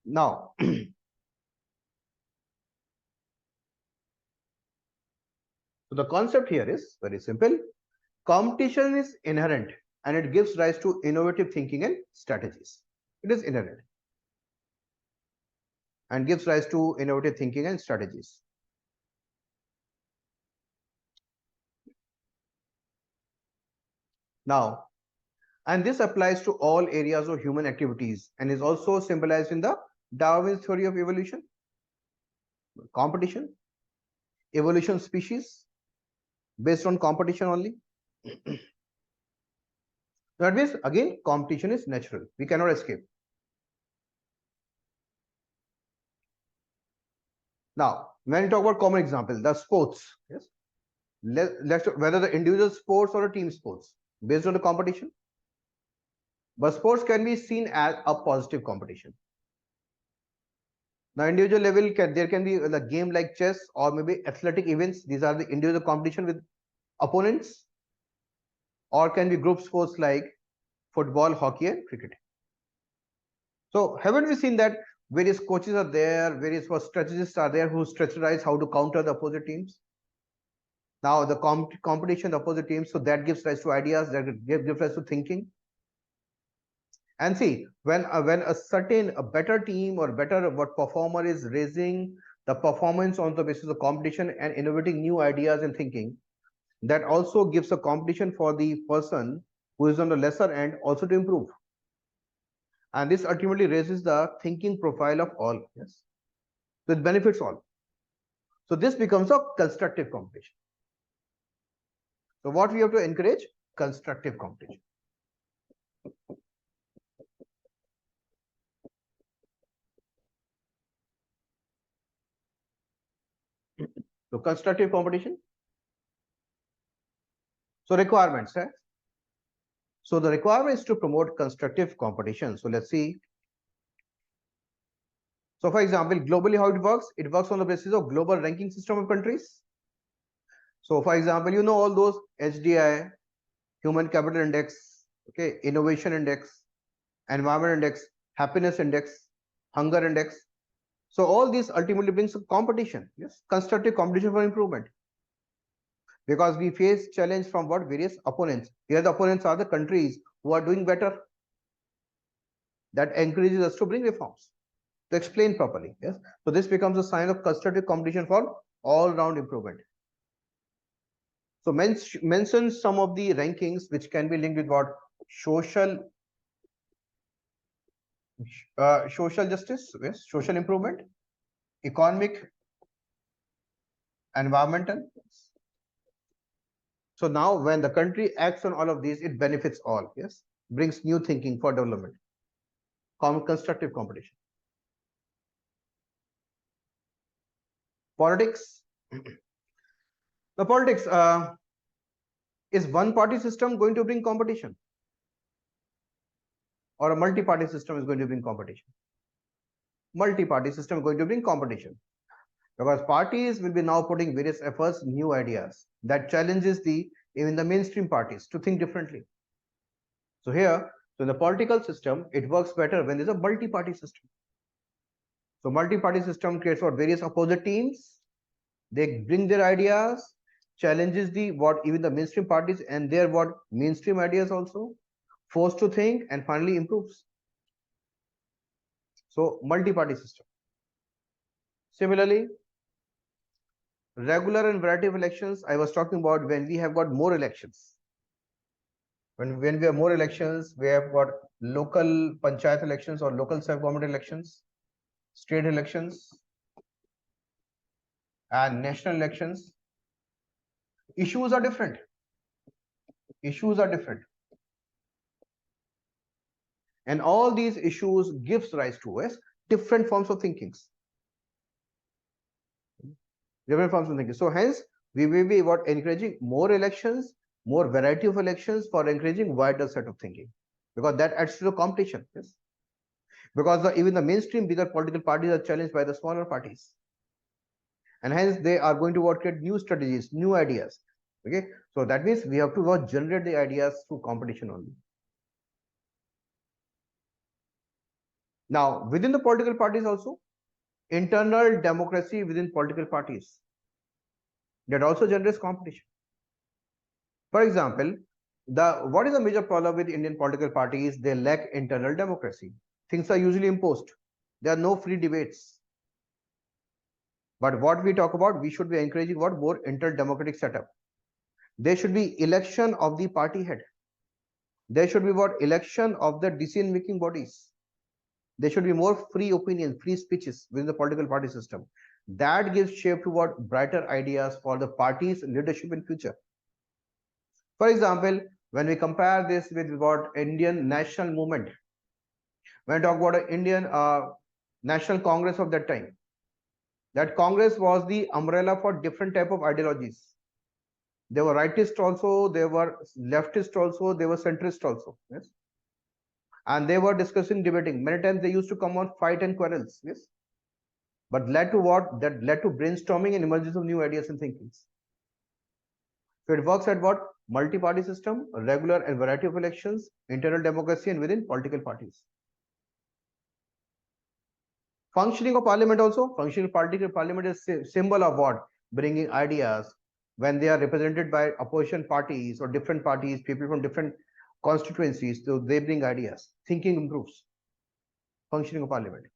Now, so the concept here is very simple. Competition is inherent and it gives rise to innovative thinking and strategies. It is inherent and gives rise to innovative thinking and strategies. Now, and this applies to all areas of human activities and is also symbolized in the Darwin's theory of evolution. Competition, evolution species based on competition only. That means again competition is natural, we cannot escape. Now when you talk about common example, the sports, yes, let's whether the individual sports or a team sports based on the competition, but sports can be seen as a positive competition. Now individual level there can be a game like chess or maybe athletic events, these are the individual competition with opponents, or can be group sports like football, hockey and cricket. So haven't we seen that various coaches are there, various strategists are there who strategize how to counter the opposite teams? Now the competition, the opposite teams, so that gives rise to ideas, that gives rise to thinking. And see, when a better team or better what performer is raising the performance on the basis of competition and innovating new ideas and thinking, that also gives a competition for the person who is on the lesser end also to improve. And this ultimately raises the thinking profile of all. Yes. So it benefits all. So this becomes a constructive competition. So what we have to encourage? Constructive competition. So constructive competition. So requirements. Right? So the requirement is to promote constructive competition. So let's see. So for example, globally how it works on the basis of global ranking system of countries. So for example, you know all those HDI, Human Capital Index, okay, Innovation Index, Environment Index, Happiness Index, Hunger Index. So all these ultimately brings a competition, yes, constructive competition for improvement. Because we face challenge from what various opponents. Here the opponents are the countries who are doing better. That encourages us to bring reforms, to explain properly. Yes. So this becomes a sign of constructive competition for all-round improvement. So mention some of the rankings which can be linked with what? Social social justice, yes, social improvement, economic, environmental. So now when the country acts on all of these, it benefits all, yes, brings new thinking for development, constructive competition. Politics. The politics, is one party system going to bring competition, or a multi-party system is going to bring competition? Multi-party system is going to bring competition, because parties will be now putting various efforts, new ideas that challenges the even the mainstream parties to think differently. So here, so in the political system, it works better when there's a multi-party system. So multi-party system creates what? Various opposite teams. They bring their ideas, challenges the what even the mainstream parties and their what mainstream ideas also, forced to think, and finally improves. So multi-party system. Similarly, regular and variety of elections, I was talking about when we have got more elections. When we have more elections, we have got local panchayat elections or local self-government elections, state elections, and national elections. Issues are different. Issues are different. And all these issues gives rise to different forms of thinkings. Different forms of thinking. So hence, we will be what encouraging more elections, more variety of elections for encouraging wider set of thinking, because that adds to the competition. Yes, because even the mainstream bigger political parties are challenged by the smaller parties, and hence they are going to what create new strategies, new ideas. Okay, so that means we have to what generate the ideas through competition only. Now within the political parties also, internal democracy within political parties, that also generates competition. For example, what is the major problem with Indian political parties? They lack internal democracy. Things are usually imposed. There are no free debates. But what we talk about, we should be encouraging what? More inter-democratic setup. There should be election of the party head. There should be what? Election of the decision-making bodies. There should be more free opinion, free speeches within the political party system. That gives shape to what? Brighter ideas for the party's leadership in future. For example, when we compare this with what Indian national movement, when I talk about an Indian National Congress of that time, that Congress was the umbrella for different type of ideologies. There were rightist also, there were leftist also, there were centrist also. Yes, and they were discussing, debating. Many times they used to come on fight and quarrels. Yes, but led to what? That led to brainstorming and emergence of new ideas and thinkings. So it works at what? Multi-party system, regular and variety of elections, internal democracy, and within political parties. Functioning of parliament also. Functioning political parliament is symbol of what? Bringing ideas when they are represented by opposition parties or different parties, people from different constituencies, so they bring ideas. Thinking improves. Functioning of parliament.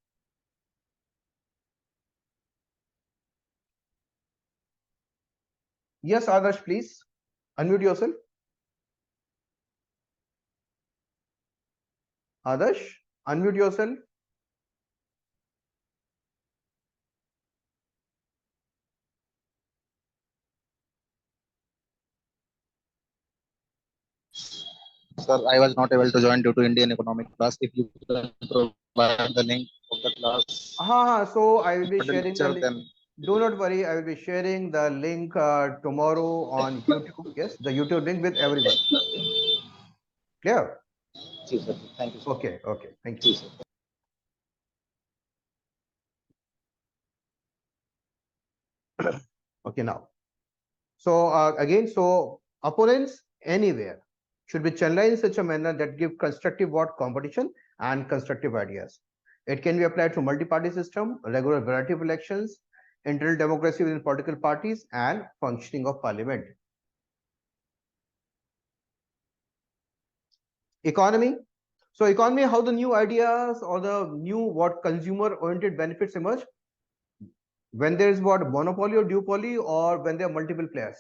Yes, Adarsh, please unmute yourself. Adarsh, unmute yourself. Sir, I was not able to join due to Indian economic class. If you can provide the link of the class So I will be for the sharing the lecture, link. then Do not worry, I will be sharing the link tomorrow on YouTube. Yes, the YouTube link with everyone. Clear? see, sir. Thank you, sir. Okay, okay. Thank you. See, sir. Okay, now. So again, so opponents anywhere should be channeled in such a manner that give constructive what competition and constructive ideas. It can be applied to multi-party system, regular variety of elections, internal democracy within political parties, and functioning of parliament. Economy. So economy, how the new ideas or the new what consumer-oriented benefits emerge when there is what monopoly or duopoly, or when there are multiple players.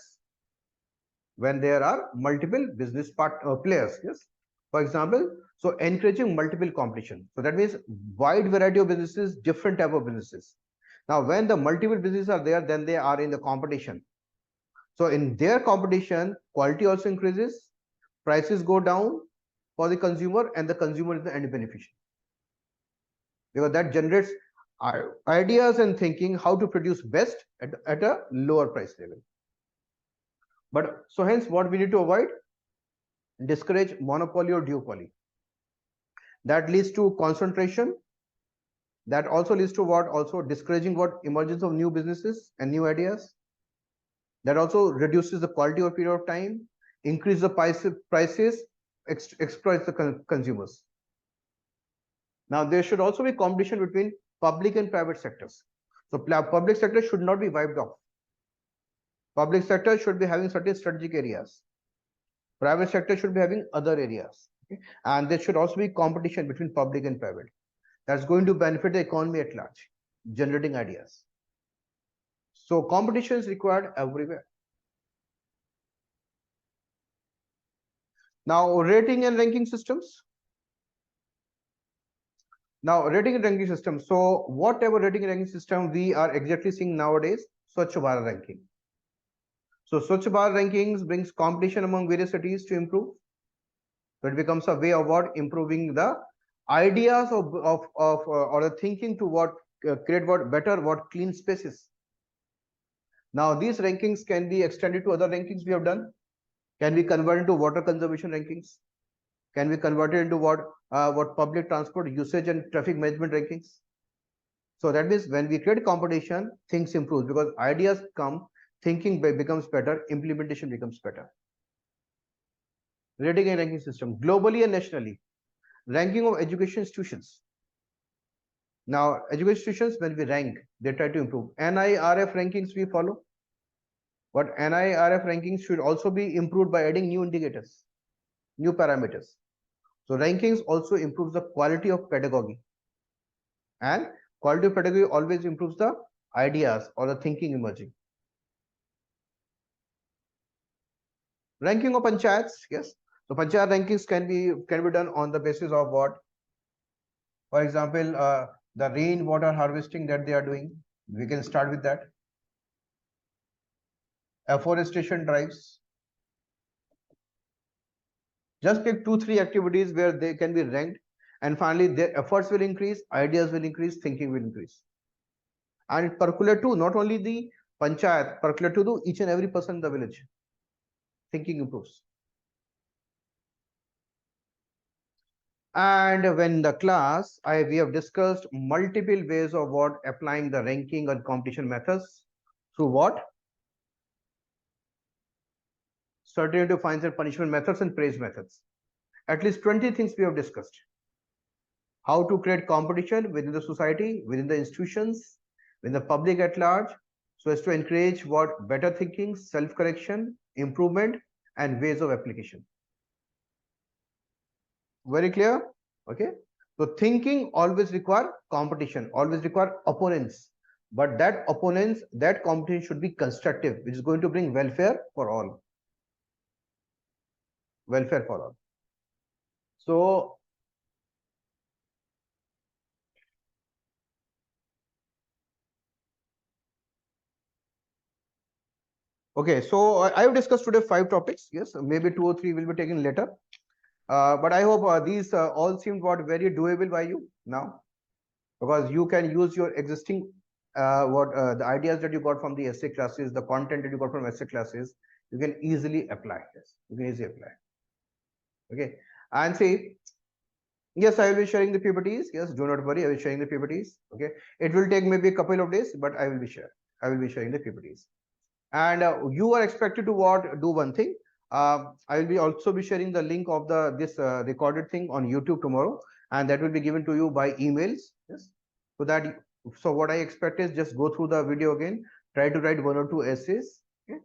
When there are multiple business players, yes. For example, so encouraging multiple competition, so that means wide variety of businesses, different type of businesses. Now when the multiple businesses are there, then they are in the competition. So in their competition, quality also increases, prices go down for the consumer, and the consumer is the end beneficiary, because that generates ideas and thinking how to produce best at a lower price level. But so hence what we need to avoid, discourage monopoly or duopoly. That leads to concentration. That also leads to what, also discouraging what emergence of new businesses and new ideas. That also reduces the quality or period of time, increase the prices, exploits the consumers. Now there should also be competition between public and private sectors. So public sector should not be wiped off. Public sector should be having certain strategic areas. Private sector should be having other areas. Okay? And there should also be competition between public and private. That's going to benefit the economy at large, generating ideas. So competition is required everywhere. Now rating and ranking systems. Now rating and ranking system. So whatever rating and ranking system we are exactly seeing nowadays, Swachh Bharat ranking. So Swachh Bharat rankings brings competition among various cities to improve. So it becomes a way of what, improving the ideas of or the thinking to what create what better what clean spaces. Now these rankings can be extended to other rankings we have done. Can be converted into water conservation rankings. Can be converted into what public transport usage and traffic management rankings. So that means when we create competition, things improve because ideas come, thinking becomes better, implementation becomes better. Rating and ranking system globally and nationally. Ranking of education institutions. Now, education institutions, when we rank, they try to improve. NIRF rankings we follow. But NIRF rankings should also be improved by adding new indicators, new parameters. So rankings also improves the quality of pedagogy. And quality of pedagogy always improves the ideas or the thinking emerging. Ranking of panchayats, yes. So panchayat rankings can be done on the basis of what? For example, the rainwater harvesting that they are doing. We can start with that. Afforestation drives. Just pick 2-3 activities where they can be ranked, and finally their efforts will increase, ideas will increase, thinking will increase. And it percolate to not only the panchayat, percolate to each and every person in the village. Thinking improves. And when the class, we have discussed multiple ways of what applying the ranking and competition methods through what? Certainty, fines and punishment methods and praise methods. At least 20 things we have discussed. How to create competition within the society, within the institutions, within the public at large, so as to encourage what? Better thinking, self-correction, improvement, and ways of application. Very clear? Okay. So thinking always require competition, always require opponents. But that opponents, that competition should be constructive, which is going to bring welfare for all. Welfare for all. So okay, so I have discussed today 5 topics. Yes, maybe 2 or 3 will be taken later. But I hope these all seemed what very doable by you now, because you can use your existing the ideas that you got from the essay classes, the content that you got from essay classes, you can easily apply. Yes, you can easily apply. Okay, and see, yes, I will be sharing the PPTs. Yes, do not worry, I will be sharing the PPTs. Okay, it will take maybe a couple of days, but I will be sharing. I will be sharing the PPTs. And you are expected to do one thing. I will be also be sharing the link of the this recorded thing on YouTube tomorrow, and that will be given to you by emails. Yes, so that so what I expect is just go through the video again, try to write 1 or 2 essays. Okay?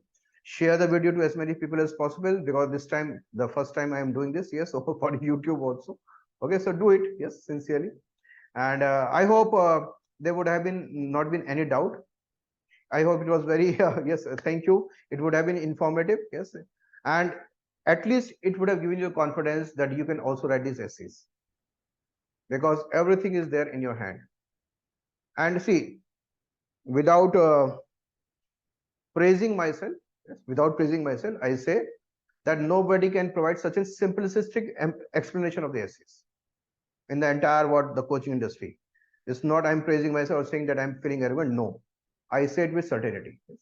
Share the video to as many people as possible, because this time the first time I am doing this. Yes, so for YouTube also. Okay, so do it. Yes, sincerely, and I hope there would have been not been any doubt. I hope it was very yes, thank you. It would have been informative, yes, and at least it would have given you confidence that you can also write these essays, because everything is there in your hand. And see, without praising myself, yes, without praising myself, I say that nobody can provide such a simplistic explanation of the essays in the entire the coaching industry. It's not I'm praising myself or saying that I'm feeling arrogant. No, I say it with certainty. Yes.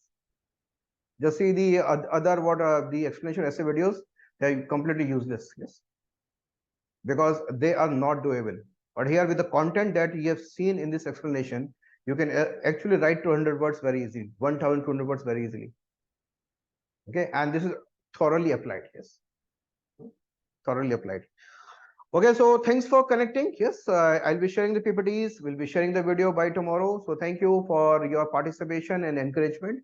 Just see the other the explanation essay videos, they're completely useless. Yes, because they are not doable. But here with the content that you have seen in this explanation, you can actually write 200 words very easily, 1200 words very easily. Okay, and this is thoroughly applied. Yes, thoroughly applied. Okay, so thanks for connecting. Yes, I'll be sharing the PPTs. We'll be sharing the video by tomorrow. So thank you for your participation and encouragement.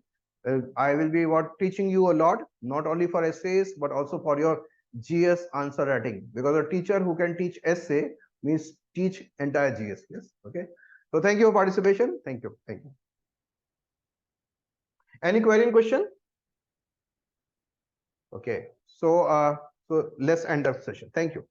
I will be teaching you a lot, not only for essays, but also for your GS answer writing. Because a teacher who can teach essay means teach entire GS. Yes. Okay. So thank you for participation. Thank you. Thank you. Any query and question? Okay. So let's end the session. Thank you.